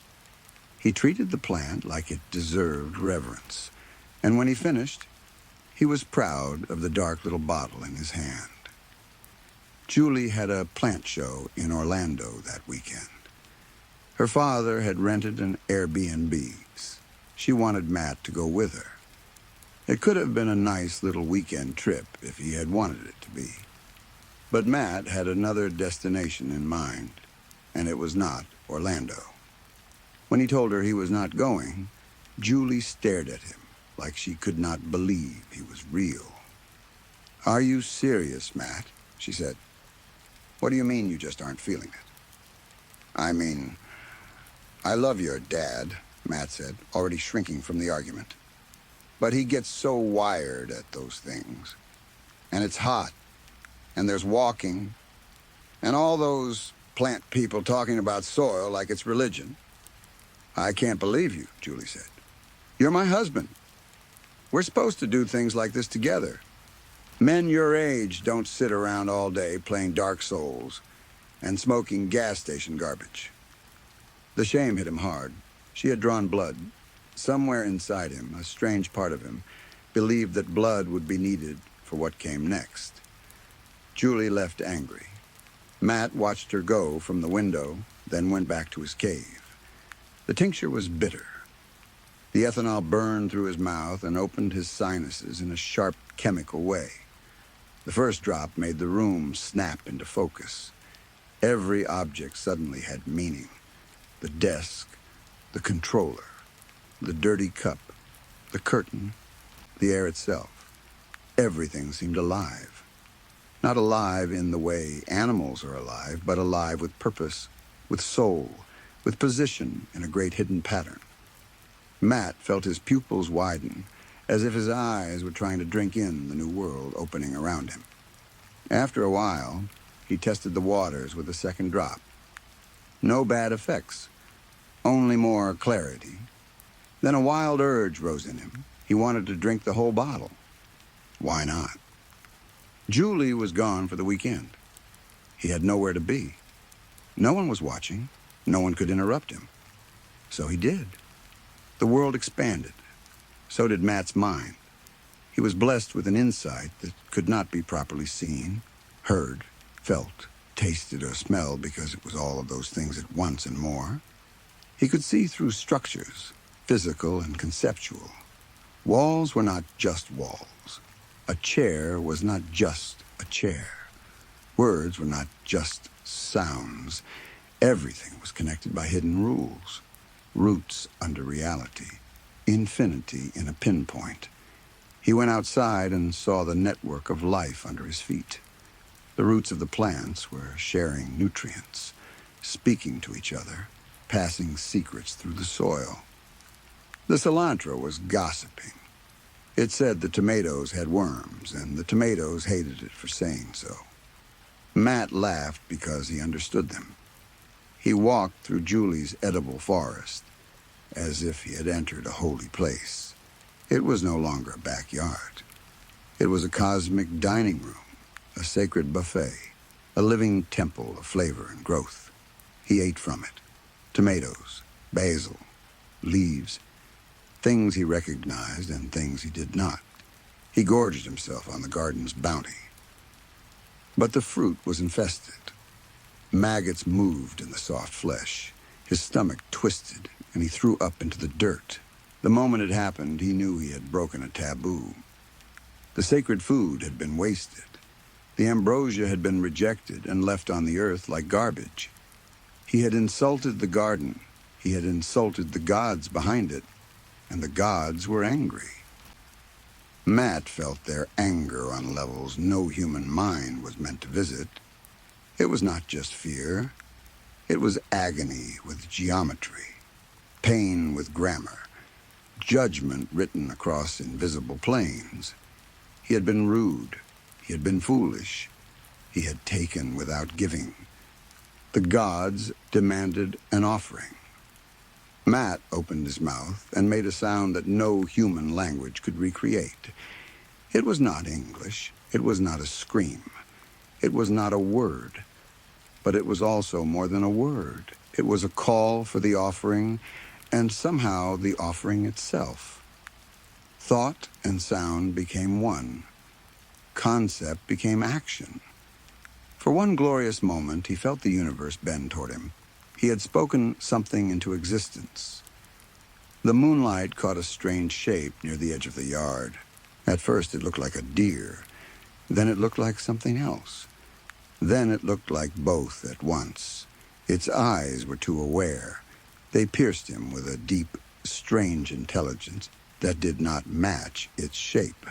He treated the plant like it deserved reverence, and when he finished, he was proud of the dark little bottle in his hand. Julie had a plant show in Orlando that weekend. Her father had rented an Airbnb. She wanted Matt to go with her. It could have been a nice little weekend trip if he had wanted it to be. But Matt had another destination in mind, and it was not Orlando. When he told her he was not going, Julie stared at him like she could not believe he was real. "Are you serious, Matt?" she said. "What do you mean you just aren't feeling it?" "I mean, I love your dad," Matt said, already shrinking from the argument. "But he gets so wired at those things. And it's hot. And there's walking. And all those plant people talking about soil like it's religion." "I can't believe you," Julie said. "You're my husband. We're supposed to do things like this together. Men your age don't sit around all day playing Dark Souls and smoking gas station garbage." The shame hit him hard. She had drawn blood. Somewhere inside him, a strange part of him, believed that blood would be needed for what came next. Julie left angry. Matt watched her go from the window, then went back to his cave. The tincture was bitter. The ethanol burned through his mouth and opened his sinuses in a sharp chemical way. The first drop made the room snap into focus. Every object suddenly had meaning. The desk, the controller, the dirty cup, the curtain, the air itself. Everything seemed alive. Not alive in the way animals are alive, but alive with purpose, with soul, with position in a great hidden pattern. Matt felt his pupils widen, as if his eyes were trying to drink in the new world opening around him. After a while, he tested the waters with a second drop. No bad effects, only more clarity. Then a wild urge rose in him. He wanted to drink the whole bottle. Why not? Julie was gone for the weekend. He had nowhere to be. No one was watching. No one could interrupt him. So he did. The world expanded. So did Matt's mind. He was blessed with an insight that could not be properly seen, heard, felt, tasted, or smelled because it was all of those things at once and more. He could see through structures, physical and conceptual. Walls were not just walls. A chair was not just a chair. Words were not just sounds. Everything was connected by hidden rules, roots under reality, infinity in a pinpoint. He went outside and saw the network of life under his feet. The roots of the plants were sharing nutrients, speaking to each other, passing secrets through the soil. The cilantro was gossiping. It said the tomatoes had worms, and the tomatoes hated it for saying so. Matt laughed because he understood them. He walked through Julie's edible forest, as if he had entered a holy place. It was no longer a backyard. It was a cosmic dining room, a sacred buffet, a living temple of flavor and growth. He ate from it. Tomatoes, basil, leaves, things he recognized and things he did not. He gorged himself on the garden's bounty. But the fruit was infested. Maggots moved in the soft flesh. His stomach twisted, and he threw up into the dirt. The moment it happened, he knew he had broken a taboo. The sacred food had been wasted. The ambrosia had been rejected and left on the earth like garbage. He had insulted the garden. He had insulted the gods behind it, and the gods were angry. Matt felt their anger on levels no human mind was meant to visit. It was not just fear. It was agony with geometry, pain with grammar, judgment written across invisible planes. He had been rude. He had been foolish. He had taken without giving. The gods demanded an offering. Matt opened his mouth and made a sound that no human language could recreate. It was not English. It was not a scream. It was not a word. But it was also more than a word. It was a call for the offering, and somehow the offering itself. Thought and sound became one. Concept became action. For one glorious moment, he felt the universe bend toward him. He had spoken something into existence. The moonlight caught a strange shape near the edge of the yard. At first, it looked like a deer. Then it looked like something else. Then it looked like both at once. Its eyes were too aware. They pierced him with a deep, strange intelligence that did not match its shape.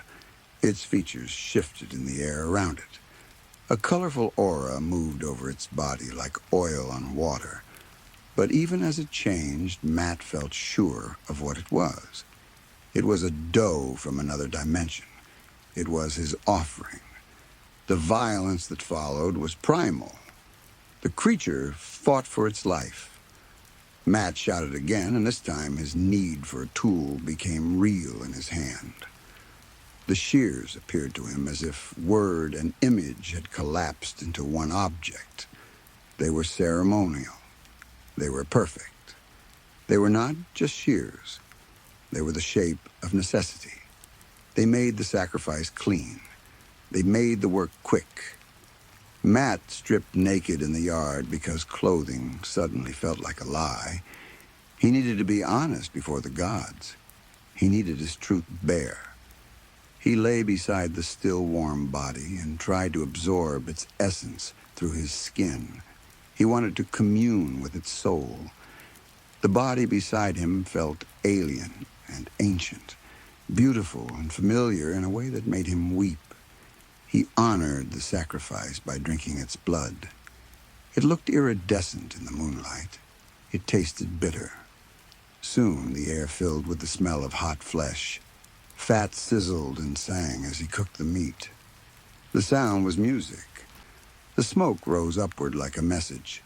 Its features shifted in the air around it. A colorful aura moved over its body like oil on water. But even as it changed, Matt felt sure of what it was. It was a doe from another dimension. It was his offering. The violence that followed was primal. The creature fought for its life. Matt shouted again, and this time his need for a tool became real in his hand. The shears appeared to him as if word and image had collapsed into one object. They were ceremonial. They were perfect. They were not just shears. They were the shape of necessity. They made the sacrifice clean. They made the work quick. Matt stripped naked in the yard because clothing suddenly felt like a lie. He needed to be honest before the gods. He needed his truth bare. He lay beside the still warm body and tried to absorb its essence through his skin. He wanted to commune with its soul. The body beside him felt alien and ancient, beautiful and familiar in a way that made him weep. He honored the sacrifice by drinking its blood. It looked iridescent in the moonlight. It tasted bitter. Soon the air filled with the smell of hot flesh. Fat sizzled and sang as he cooked the meat. The sound was music. The smoke rose upward like a message.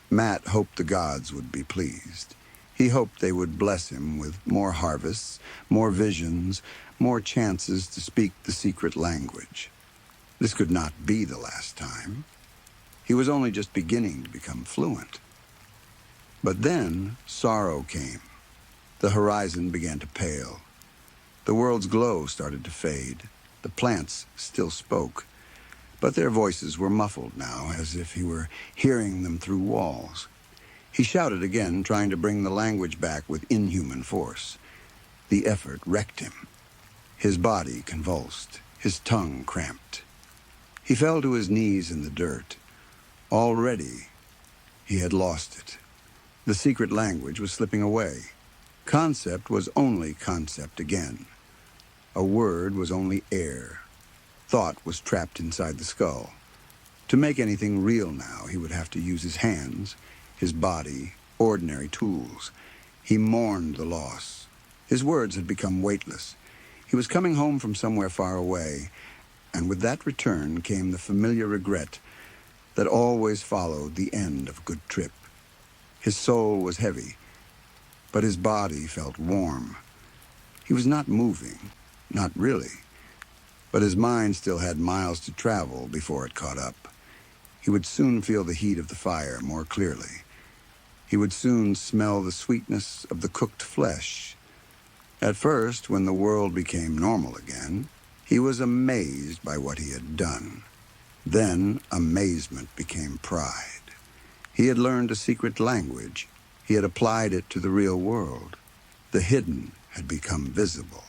Matt hoped the gods would be pleased. He hoped they would bless him with more harvests, more visions, more chances to speak the secret language. This could not be the last time. He was only just beginning to become fluent. But then sorrow came. The horizon began to pale. The world's glow started to fade. The plants still spoke, but their voices were muffled now, as if he were hearing them through walls. He shouted again, trying to bring the language back with inhuman force. The effort wrecked him. His body convulsed, his tongue cramped. He fell to his knees in the dirt. Already, he had lost it. The secret language was slipping away. Concept was only concept again. A word was only air. Thought was trapped inside the skull. To make anything real now, he would have to use his hands, his body, ordinary tools. He mourned the loss. His words had become weightless. He was coming home from somewhere far away, and with that return came the familiar regret that always followed the end of a good trip. His soul was heavy, but his body felt warm. He was not moving, not really, but his mind still had miles to travel before it caught up. He would soon feel the heat of the fire more clearly. He would soon smell the sweetness of the cooked flesh. At first, when the world became normal again, he was amazed by what he had done. Then amazement became pride. He had learned a secret language. He had applied it to the real world. The hidden had become visible.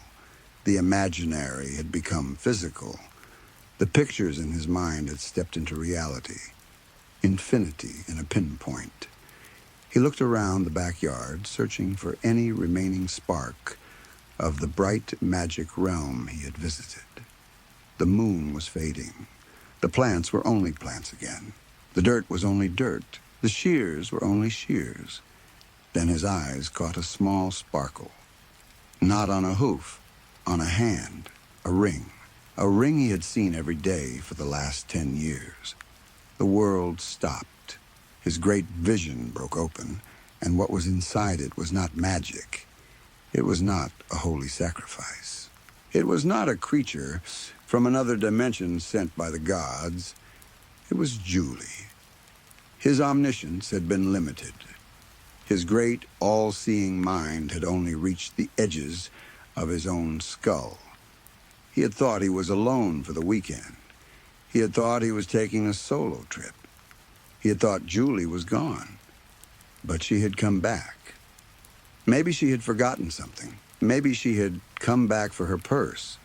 The imaginary had become physical. The pictures in his mind had stepped into reality. Infinity in a pinpoint. He looked around the backyard, searching for any remaining spark of the bright magic realm he had visited. The moon was fading. The plants were only plants again. The dirt was only dirt. The shears were only shears. Then his eyes caught a small sparkle. Not on a hoof, on a hand, a ring. A ring he had seen every day for the last 10 years. The world stopped. His great vision broke open, and what was inside it was not magic. It was not a holy sacrifice. It was not a creature from another dimension sent by the gods. It was Julie. His omniscience had been limited. His great, all-seeing mind had only reached the edges of his own skull. He had thought he was alone for the weekend. He had thought he was taking a solo trip. He had thought Julie was gone. But she had come back. Maybe she had forgotten something. Maybe she had come back for her purse.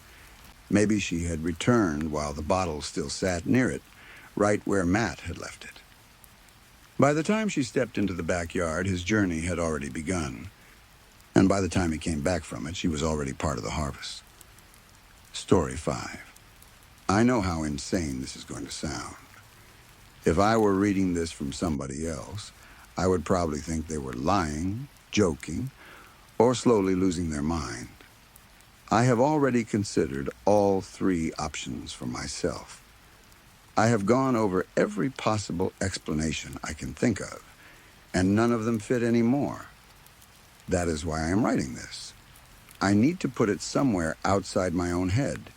Maybe she had returned while the bottle still sat near it, right where Matt had left it. By the time she stepped into the backyard, his journey had already begun. And by the time he came back from it, she was already part of the harvest. Story 5. I know how insane this is going to sound. If I were reading this from somebody else, I would probably think they were lying, joking, or slowly losing their mind. I have already considered all 3 options for myself. I have gone over every possible explanation I can think of, and none of them fit anymore. That is why I am writing this. I need to put it somewhere outside my own head,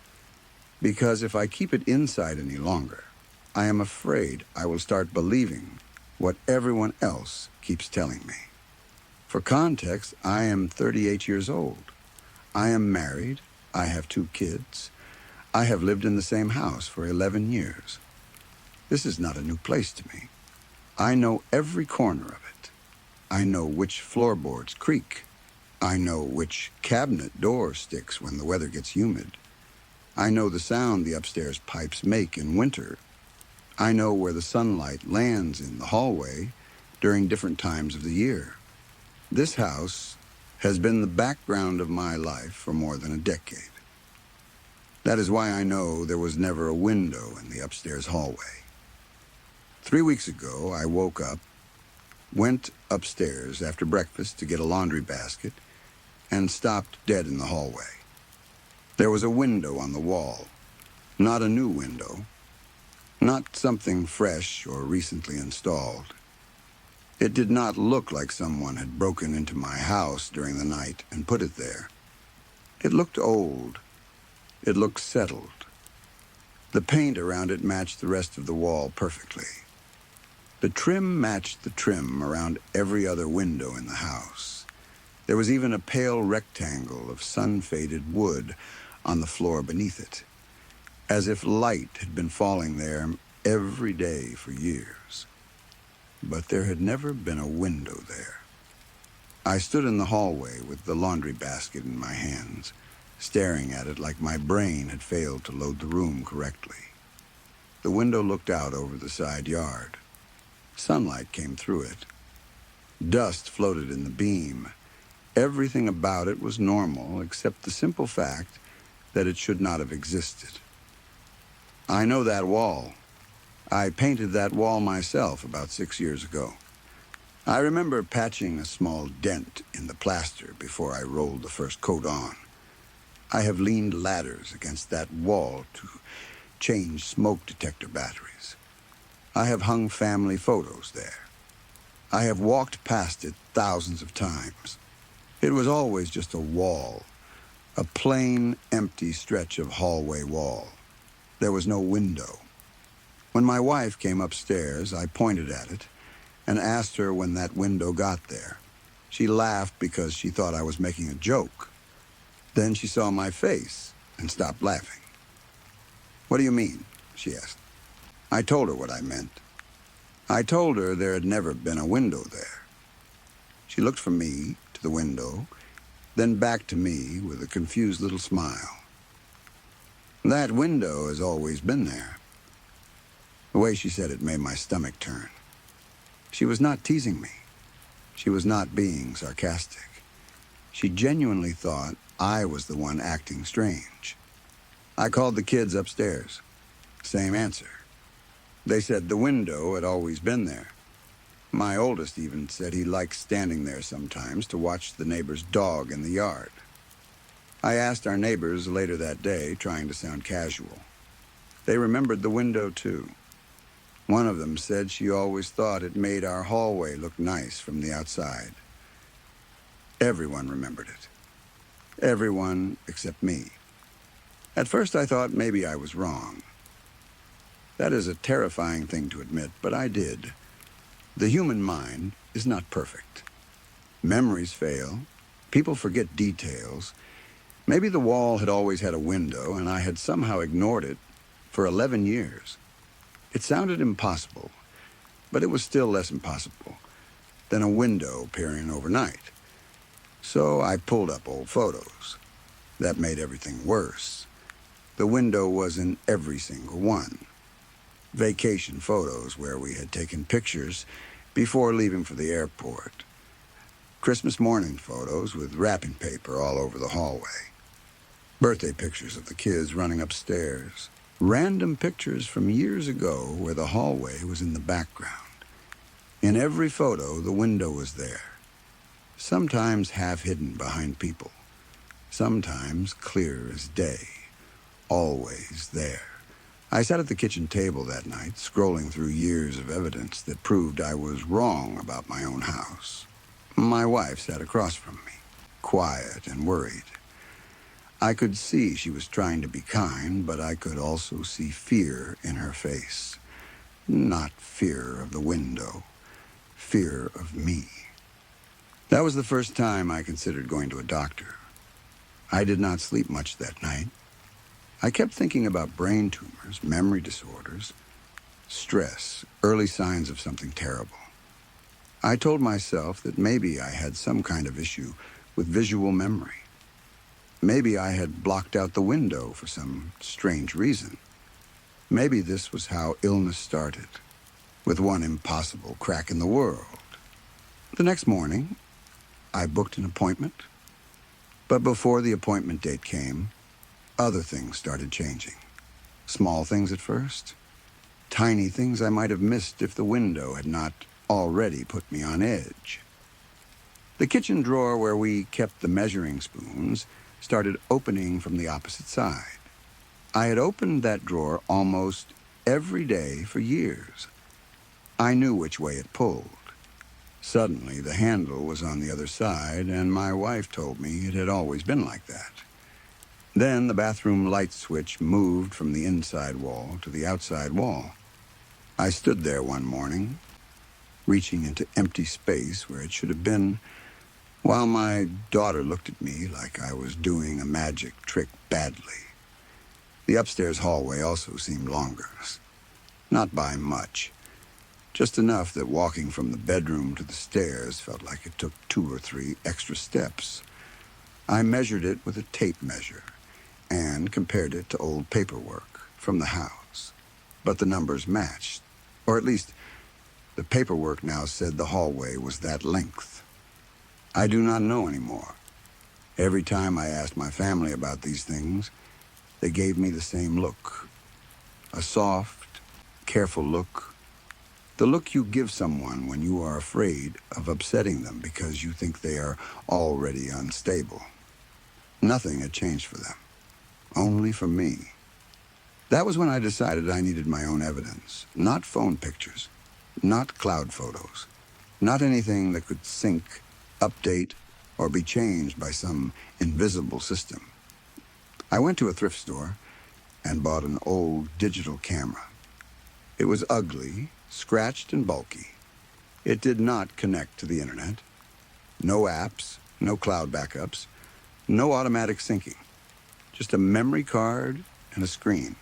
because if I keep it inside any longer, I am afraid I will start believing what everyone else keeps telling me. For context, I am 38 years old. I am married. I have 2 kids. I have lived in the same house for 11 years. This is not a new place to me. I know every corner of it. I know which floorboards creak. I know which cabinet door sticks when the weather gets humid. I know the sound the upstairs pipes make in winter. I know where the sunlight lands in the hallway during different times of the year. This house has been the background of my life for more than a decade. That is why I know there was never a window in the upstairs hallway. 3 weeks ago, I woke up, went upstairs after breakfast to get a laundry basket, and stopped dead in the hallway. There was a window on the wall, not a new window, not something fresh or recently installed. It did not look like someone had broken into my house during the night and put it there. It looked old. It looked settled. The paint around it matched the rest of the wall perfectly. The trim matched the trim around every other window in the house. There was even a pale rectangle of sun-faded wood on the floor beneath it, as if light had been falling there every day for years. But there had never been a window there. I stood in the hallway with the laundry basket in my hands, staring at it like my brain had failed to load the room correctly. The window looked out over the side yard. Sunlight came through it. Dust floated in the beam. Everything about it was normal except the simple fact that it should not have existed. I know that wall. I painted that wall myself about 6 years ago. I remember patching a small dent in the plaster before I rolled the first coat on. I have leaned ladders against that wall to change smoke detector batteries. I have hung family photos there. I have walked past it thousands of times. It was always just a wall, a plain, empty stretch of hallway wall. There was no window. When my wife came upstairs, I pointed at it and asked her when that window got there. She laughed because she thought I was making a joke. Then she saw my face and stopped laughing. "What do you mean?" she asked. I told her what I meant. I told her there had never been a window there. She looked from me to the window, then back to me with a confused little smile. That window has always been there. The way she said it made my stomach turn. She was not teasing me. She was not being sarcastic. She genuinely thought I was the one acting strange. I called the kids upstairs. Same answer. They said the window had always been there. My oldest even said he liked standing there sometimes to watch the neighbor's dog in the yard. I asked our neighbors later that day, trying to sound casual. They remembered the window too. One of them said she always thought it made our hallway look nice from the outside. Everyone remembered it. Everyone except me. At first I thought maybe I was wrong. That is a terrifying thing to admit, but I did. The human mind is not perfect. Memories fail. People forget details. Maybe the wall had always had a window, and I had somehow ignored it for 11 years. It sounded impossible, but it was still less impossible than a window appearing overnight. So I pulled up old photos. That made everything worse. The window was in every single one. Vacation photos where we had taken pictures before leaving for the airport. Christmas morning photos with wrapping paper all over the hallway. Birthday pictures of the kids running upstairs. Random pictures from years ago where the hallway was in the background. In every photo, the window was there. Sometimes half hidden behind people. Sometimes clear as day. Always there. I sat at the kitchen table that night, scrolling through years of evidence that proved I was wrong about my own house. My wife sat across from me, quiet and worried. I could see she was trying to be kind, but I could also see fear in her face. Not fear of the window, fear of me. That was the first time I considered going to a doctor. I did not sleep much that night. I kept thinking about brain tumors, memory disorders, stress, early signs of something terrible. I told myself that maybe I had some kind of issue with visual memory. Maybe I had blocked out the window for some strange reason. Maybe this was how illness started, with one impossible crack in the world. The next morning, I booked an appointment. But before the appointment date came, other things started changing. Small things at first. Tiny things I might have missed if the window had not already put me on edge. The kitchen drawer where we kept the measuring spoons started opening from the opposite side. I had opened that drawer almost every day for years. I knew which way it pulled. Suddenly, the handle was on the other side, and my wife told me it had always been like that. Then the bathroom light switch moved from the inside wall to the outside wall. I stood there one morning, reaching into empty space where it should have been, while my daughter looked at me like I was doing a magic trick badly. The upstairs hallway also seemed longer. Not by much. Just enough that walking from the bedroom to the stairs felt like it took 2 or 3 extra steps. I measured it with a tape measure and compared it to old paperwork from the house. But the numbers matched, or at least the paperwork now said the hallway was that length. I do not know anymore. Every time I asked my family about these things, they gave me the same look. A soft, careful look. The look you give someone when you are afraid of upsetting them because you think they are already unstable. Nothing had changed for them. Only for me. That was when I decided I needed my own evidence. Not phone pictures. Not cloud photos. Not anything that could sync, update, or be changed by some invisible system. I went to a thrift store and bought an old digital camera. It was ugly, scratched and bulky. It did not connect to the internet. No apps, no cloud backups, no automatic syncing. Just a memory card and a screen.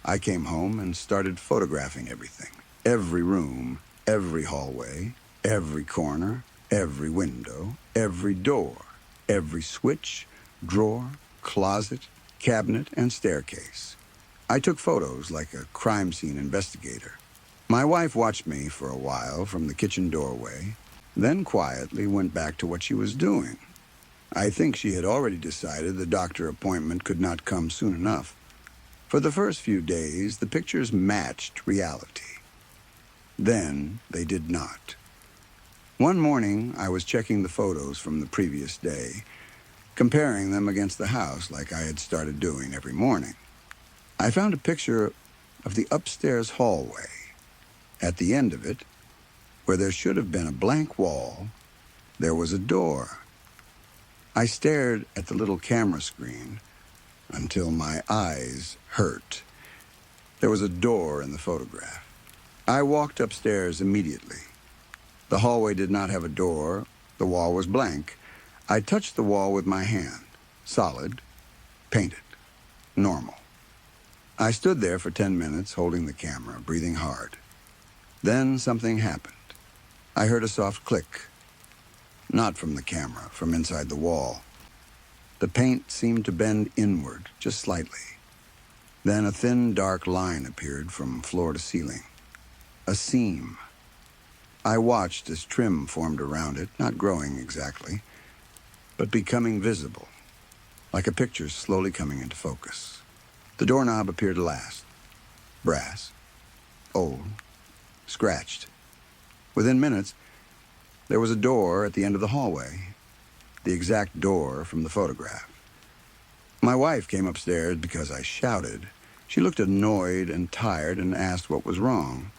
I came home and started photographing everything. Every room, every hallway, every corner, every window, every door, every switch, drawer, closet, cabinet, and staircase. I took photos like a crime scene investigator. My wife watched me for a while from the kitchen doorway, then quietly went back to what she was doing. I think she had already decided the doctor appointment could not come soon enough. For the first few days, the pictures matched reality. Then they did not. One morning, I was checking the photos from the previous day, comparing them against the house like I had started doing every morning. I found a picture of the upstairs hallway. At the end of it, where there should have been a blank wall, there was a door. I stared at the little camera screen until my eyes hurt. There was a door in the photograph. I walked upstairs immediately. The hallway did not have a door. The wall was blank. I touched the wall with my hand. Solid, painted, normal. I stood there for 10 minutes, holding the camera, breathing hard. Then something happened. I heard a soft click. Not from the camera, from inside the wall. The paint seemed to bend inward, just slightly. Then a thin, dark line appeared from floor to ceiling. A seam. I watched as trim formed around it, not growing exactly, but becoming visible, like a picture slowly coming into focus. The doorknob appeared last. Brass. Old. Scratched. Within minutes, there was a door at the end of the hallway, the exact door from the photograph. My wife came upstairs because I shouted. She looked annoyed and tired and asked what was wrong.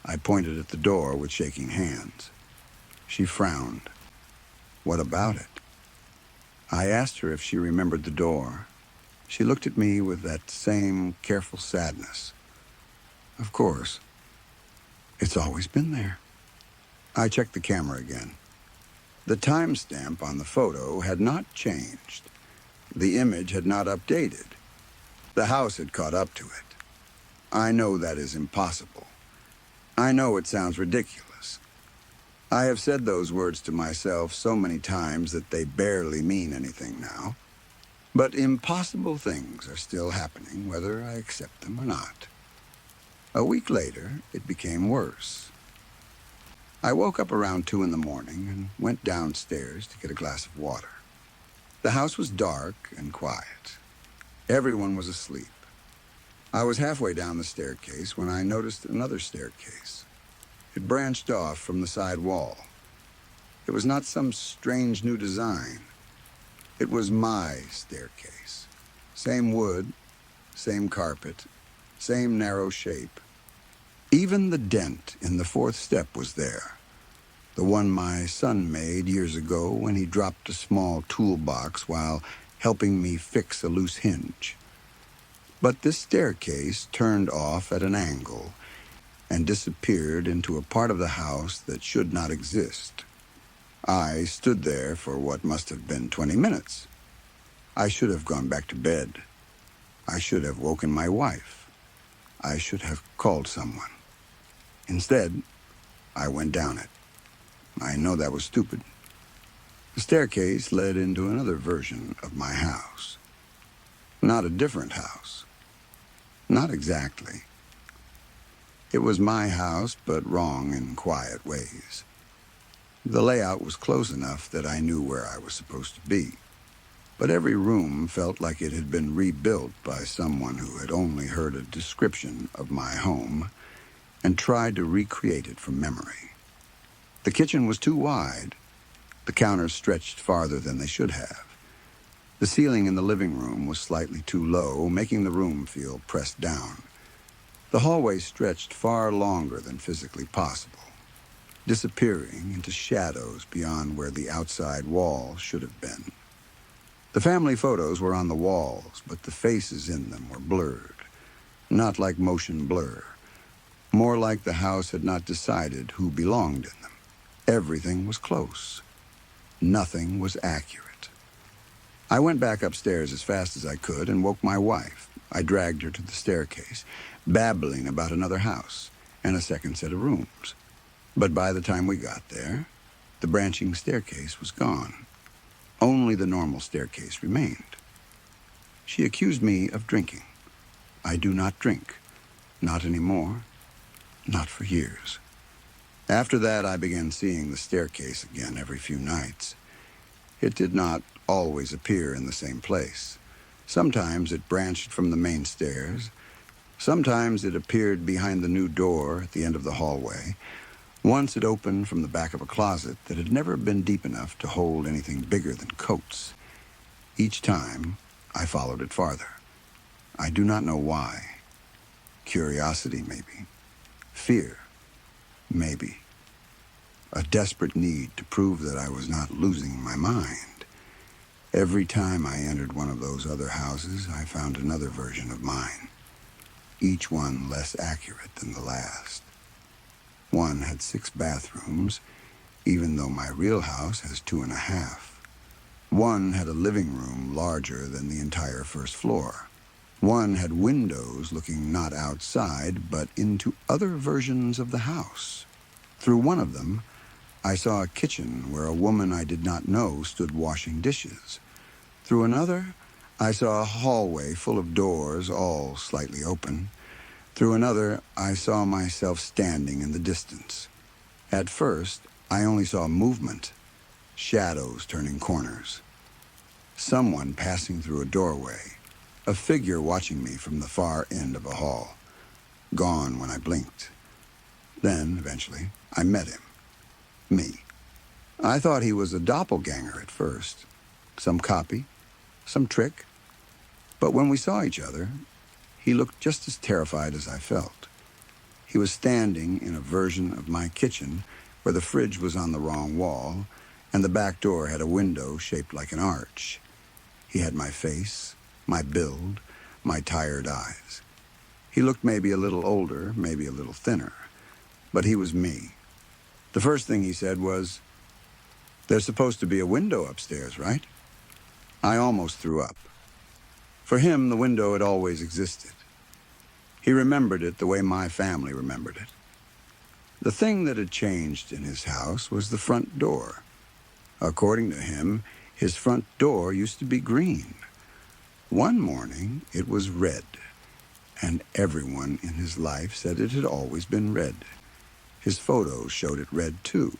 I pointed at the door with shaking hands. She frowned. What about it? I asked her if she remembered the door. She looked at me with that same careful sadness. Of course. It's always been there. I checked the camera again. The timestamp on the photo had not changed. The image had not updated. The house had caught up to it. I know that is impossible. I know it sounds ridiculous. I have said those words to myself so many times that they barely mean anything now. But impossible things are still happening, whether I accept them or not. A week later, it became worse. I woke up around 2 in the morning and went downstairs to get a glass of water. The house was dark and quiet. Everyone was asleep. I was halfway down the staircase when I noticed another staircase. It branched off from the side wall. It was not some strange new design. It was my staircase. Same wood, same carpet, same narrow shape. Even the dent in the 4th step was there. The one my son made years ago when he dropped a small toolbox while helping me fix a loose hinge. But this staircase turned off at an angle and disappeared into a part of the house that should not exist. I stood there for what must have been 20 minutes. I should have gone back to bed. I should have woken my wife. I should have called someone. Instead, I went down it. I know that was stupid. The staircase led into another version of my house. Not a different house. Not exactly. It was my house, but wrong in quiet ways. The layout was close enough that I knew where I was supposed to be. But every room felt like it had been rebuilt by someone who had only heard a description of my home and tried to recreate it from memory. The kitchen was too wide. The counters stretched farther than they should have. The ceiling in the living room was slightly too low, making the room feel pressed down. The hallway stretched far longer than physically possible, disappearing into shadows beyond where the outside wall should have been. The family photos were on the walls, but the faces in them were blurred. Not like motion blur. More like the house had not decided who belonged in them. Everything was close. Nothing was accurate. I went back upstairs as fast as I could and woke my wife. I dragged her to the staircase, babbling about another house and a second set of rooms. But by the time we got there, the branching staircase was gone. Only the normal staircase remained. She accused me of drinking. I do not drink. Not anymore. Not for years. After that, I began seeing the staircase again every few nights. It did not always appear in the same place. Sometimes it branched from the main stairs. Sometimes it appeared behind the new door at the end of the hallway. Once it opened from the back of a closet that had never been deep enough to hold anything bigger than coats. Each time, I followed it farther. I do not know why. Curiosity, maybe. Fear, maybe. A desperate need to prove that I was not losing my mind. Every time I entered one of those other houses, I found another version of mine. Each one less accurate than the last. One had 6 bathrooms, even though my real house has 2.5. One had a living room larger than the entire first floor. One had windows looking not outside, but into other versions of the house. Through one of them, I saw a kitchen where a woman I did not know stood washing dishes. Through another, I saw a hallway full of doors, all slightly open. Through another, I saw myself standing in the distance. At first, I only saw movement, shadows turning corners. Someone passing through a doorway, a figure watching me from the far end of a hall. Gone when I blinked. Then, eventually, I met him. Me. I thought he was a doppelganger at first. Some copy, some trick. But when we saw each other, he looked just as terrified as I felt. He was standing in a version of my kitchen where the fridge was on the wrong wall and the back door had a window shaped like an arch. He had my face, my build, my tired eyes. He looked maybe a little older, maybe a little thinner, but he was me. The first thing he said was, "There's supposed to be a window upstairs, right?" I almost threw up. For him, the window had always existed. He remembered it the way my family remembered it. The thing that had changed in his house was the front door. According to him, his front door used to be green. One morning, it was red, and everyone in his life said it had always been red. His photos showed it red, too.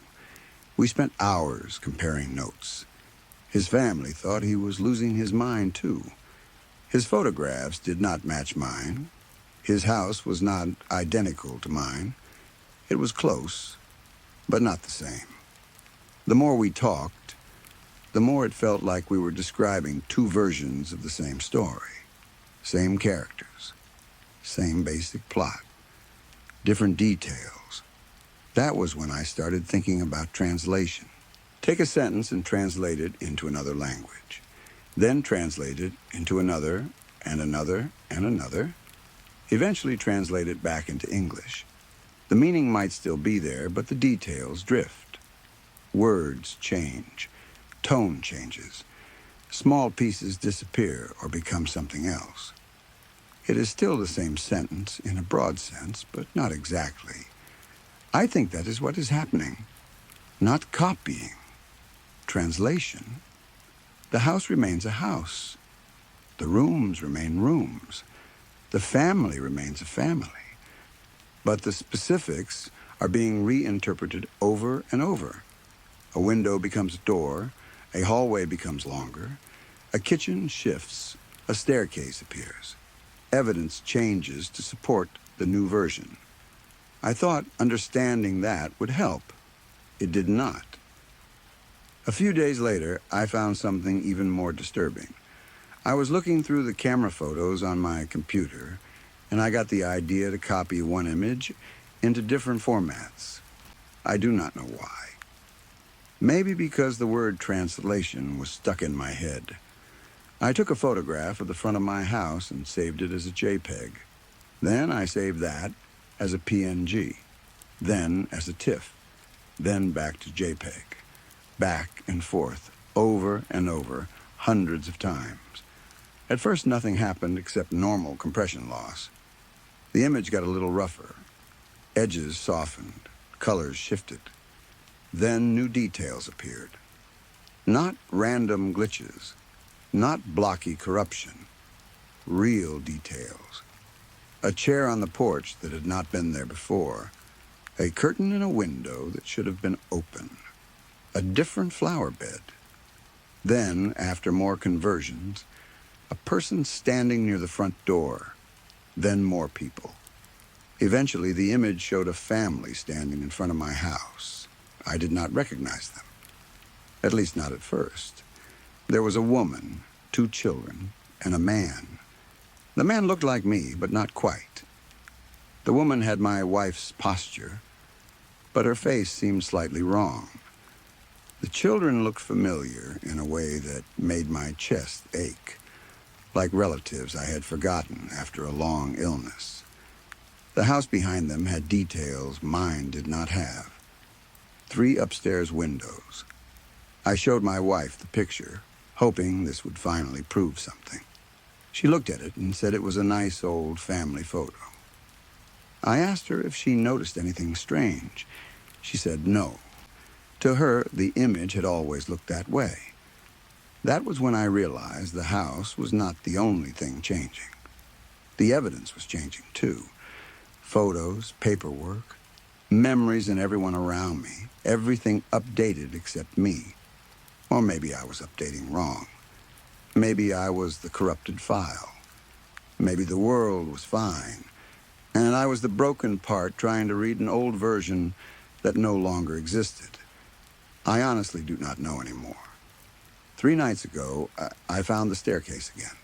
We spent hours comparing notes. His family thought he was losing his mind, too. His photographs did not match mine. His house was not identical to mine. It was close, but not the same. The more we talked, the more it felt like we were describing 2 versions of the same story. Same characters, same basic plot, different details. That was when I started thinking about translation. Take a sentence and translate it into another language. Then translate it into another, and another, and another. Eventually translate it back into English. The meaning might still be there, but the details drift. Words change. Tone changes. Small pieces disappear or become something else. It is still the same sentence in a broad sense, but not exactly. I think that is what is happening. Not copying. Translation. The house remains a house. The rooms remain rooms. The family remains a family. But the specifics are being reinterpreted over and over. A window becomes a door. A hallway becomes longer. A kitchen shifts. A staircase appears. Evidence changes to support the new version. I thought understanding that would help. It did not. A few days later, I found something even more disturbing. I was looking through the camera photos on my computer, and I got the idea to copy one image into different formats. I do not know why. Maybe because the word translation was stuck in my head. I took a photograph of the front of my house and saved it as a JPEG. Then I saved that as a PNG, then as a TIFF, then back to JPEG, back and forth, over and over, hundreds of times. At first, nothing happened except normal compression loss. The image got a little rougher. Edges softened, colors shifted. Then new details appeared. Not random glitches, not blocky corruption, real details. A chair on the porch that had not been there before, a curtain in a window that should have been open, a different flower bed. Then, after more conversions, a person standing near the front door, then more people. Eventually, the image showed a family standing in front of my house. I did not recognize them, at least not at first. There was a woman, 2 children, and a man. The man looked like me, but not quite. The woman had my wife's posture, but her face seemed slightly wrong. The children looked familiar in a way that made my chest ache, like relatives I had forgotten after a long illness. The house behind them had details mine did not have. 3 upstairs windows. I showed my wife the picture, hoping this would finally prove something. She looked at it and said it was a nice old family photo. I asked her if she noticed anything strange. She said no. To her, the image had always looked that way. That was when I realized the house was not the only thing changing. The evidence was changing too. Photos, paperwork, memories and everyone around me, everything updated except me. Or maybe I was updating wrong. Maybe I was the corrupted file. Maybe the world was fine, and I was the broken part trying to read an old version that no longer existed. I honestly do not know anymore. 3 nights ago, I found the staircase again.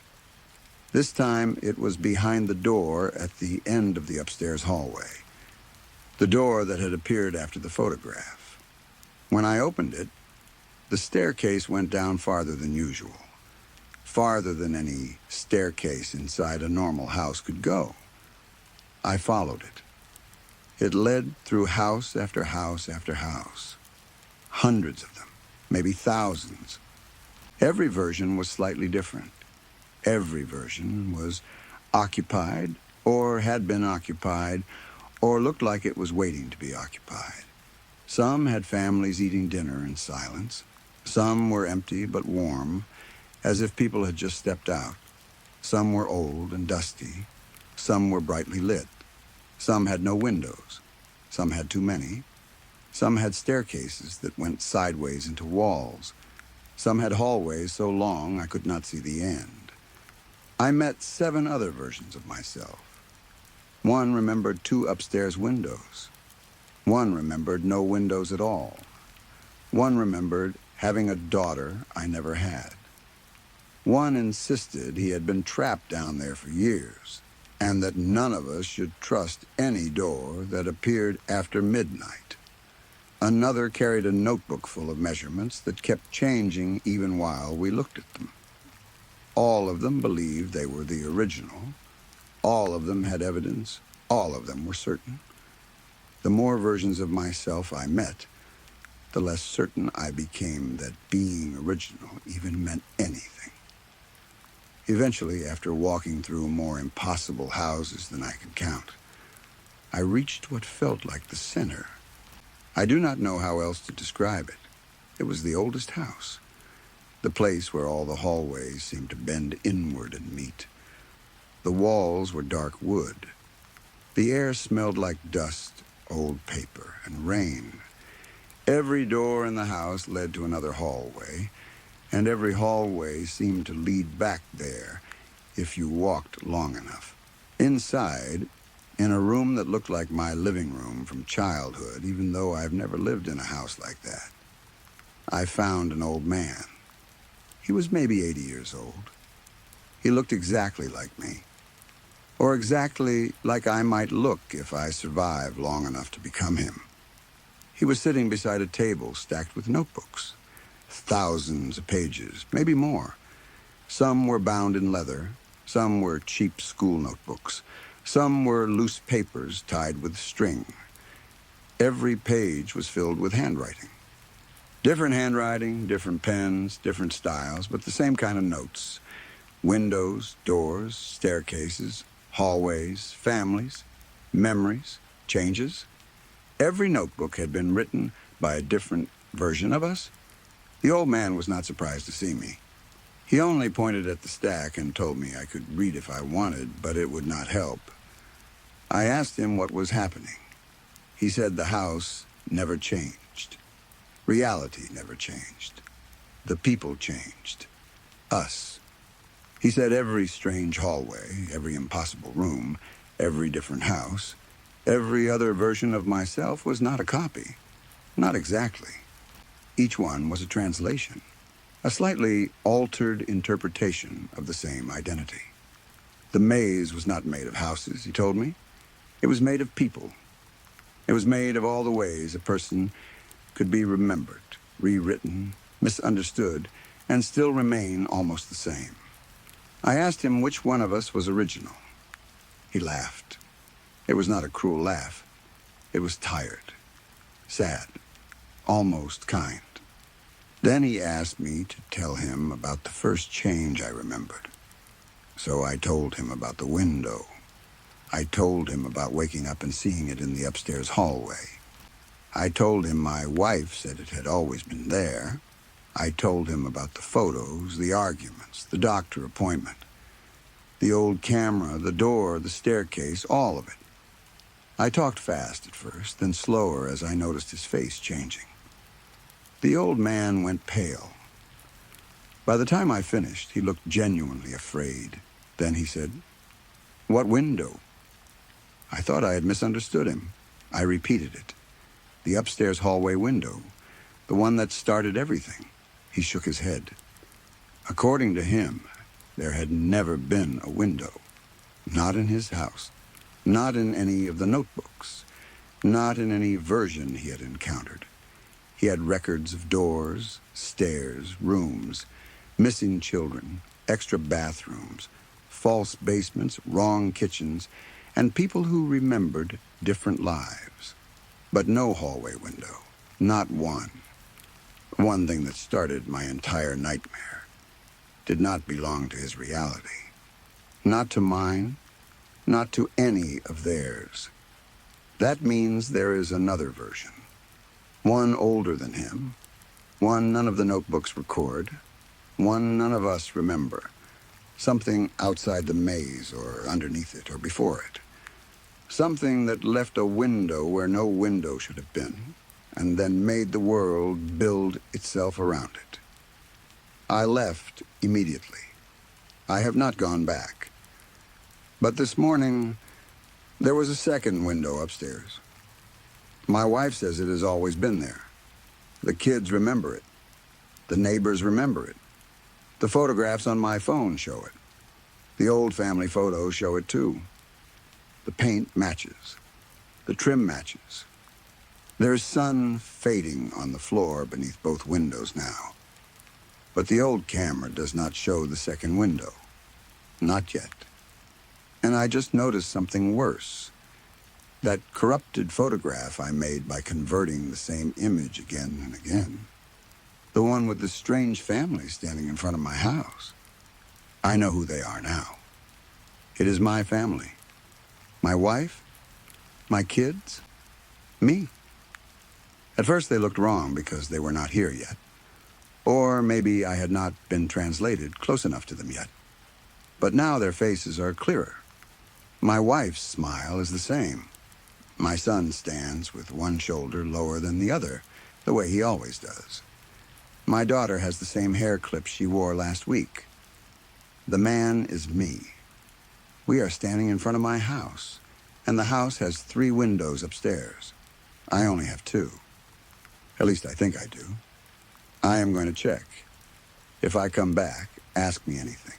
This time, it was behind the door at the end of the upstairs hallway. The door that had appeared after the photograph. When I opened it, the staircase went down farther than usual. Farther than any staircase inside a normal house could go. I followed it. It led through house after house after house. Hundreds of them, maybe thousands. Every version was slightly different. Every version was occupied, or had been occupied, or looked like it was waiting to be occupied. Some had families eating dinner in silence. Some were empty but warm, as if people had just stepped out. Some were old and dusty. Some were brightly lit. Some had no windows. Some had too many. Some had staircases that went sideways into walls. Some had hallways so long I could not see the end. I met 7 other versions of myself. One remembered 2 upstairs windows. One remembered no windows at all. One remembered having a daughter I never had. One insisted he had been trapped down there for years, and that none of us should trust any door that appeared after midnight. Another carried a notebook full of measurements that kept changing even while we looked at them. All of them believed they were the original. All of them had evidence. All of them were certain. The more versions of myself I met, the less certain I became that being original even meant anything. Eventually, after walking through more impossible houses than I could count, I reached what felt like the center. I do not know how else to describe it. It was the oldest house. The place where all the hallways seemed to bend inward and meet. The walls were dark wood. The air smelled like dust, old paper, and rain. Every door in the house led to another hallway, and every hallway seemed to lead back there if you walked long enough. Inside, in a room that looked like my living room from childhood, even though I've never lived in a house like that, I found an old man. He was maybe 80 years old. He looked exactly like me, or exactly like I might look if I survived long enough to become him. He was sitting beside a table stacked with notebooks, thousands of pages, maybe more. Some were bound in leather, some were cheap school notebooks, some were loose papers tied with string. Every page was filled with handwriting. Different handwriting, different pens, different styles, but the same kind of notes. Windows, doors, staircases, hallways, families, memories, changes. Every notebook had been written by a different version of us. The old man was not surprised to see me. He only pointed at the stack and told me I could read if I wanted, but it would not help. I asked him what was happening. He said the house never changed. Reality never changed. The people changed. Us. He said every strange hallway, every impossible room, every different house, every other version of myself was not a copy. Not exactly. Each one was a translation, a slightly altered interpretation of the same identity. The maze was not made of houses, he told me. It was made of people. It was made of all the ways a person could be remembered, rewritten, misunderstood, and still remain almost the same. I asked him which one of us was original. He laughed. It was not a cruel laugh. It was tired, sad, almost kind. Then he asked me to tell him about the first change I remembered. So I told him about the window. I told him about waking up and seeing it in the upstairs hallway. I told him my wife said it had always been there. I told him about the photos, the arguments, the doctor appointment, the old camera, the door, the staircase, all of it. I talked fast at first, then slower as I noticed his face changing. The old man went pale. By the time I finished, he looked genuinely afraid. Then he said, "What window?" I thought I had misunderstood him. I repeated it. The upstairs hallway window, the one that started everything. He shook his head. According to him, there had never been a window. Not in his house. Not in any of the notebooks. Not in any version he had encountered. He had records of doors, stairs, rooms, missing children, extra bathrooms, false basements, wrong kitchens, and people who remembered different lives. But no hallway window. Not one. One thing that started my entire nightmare did not belong to his reality. Not to mine, not to any of theirs. That means there is another version. One older than him. One none of the notebooks record. One none of us remember. Something outside the maze or underneath it or before it. Something that left a window where no window should have been, and then made the world build itself around it. I left immediately. I have not gone back. But this morning, there was a second window upstairs. My wife says it has always been there. The kids remember it. The neighbors remember it. The photographs on my phone show it. The old family photos show it too. The paint matches. The trim matches. There's sun fading on the floor beneath both windows now. But the old camera does not show the second window. Not yet. And I just noticed something worse. That corrupted photograph I made by converting the same image again and again. The one with the strange family standing in front of my house. I know who they are now. It is my family. My wife, my kids, me. At first they looked wrong because they were not here yet. Or maybe I had not been translated close enough to them yet. But now their faces are clearer. My wife's smile is the same. My son stands with one shoulder lower than the other, the way he always does. My daughter has the same hair clip she wore last week. The man is me. We are standing in front of my house, and the house has 3 windows upstairs. I only have 2. At least I think I do. I am going to check. If I come back, ask me anything.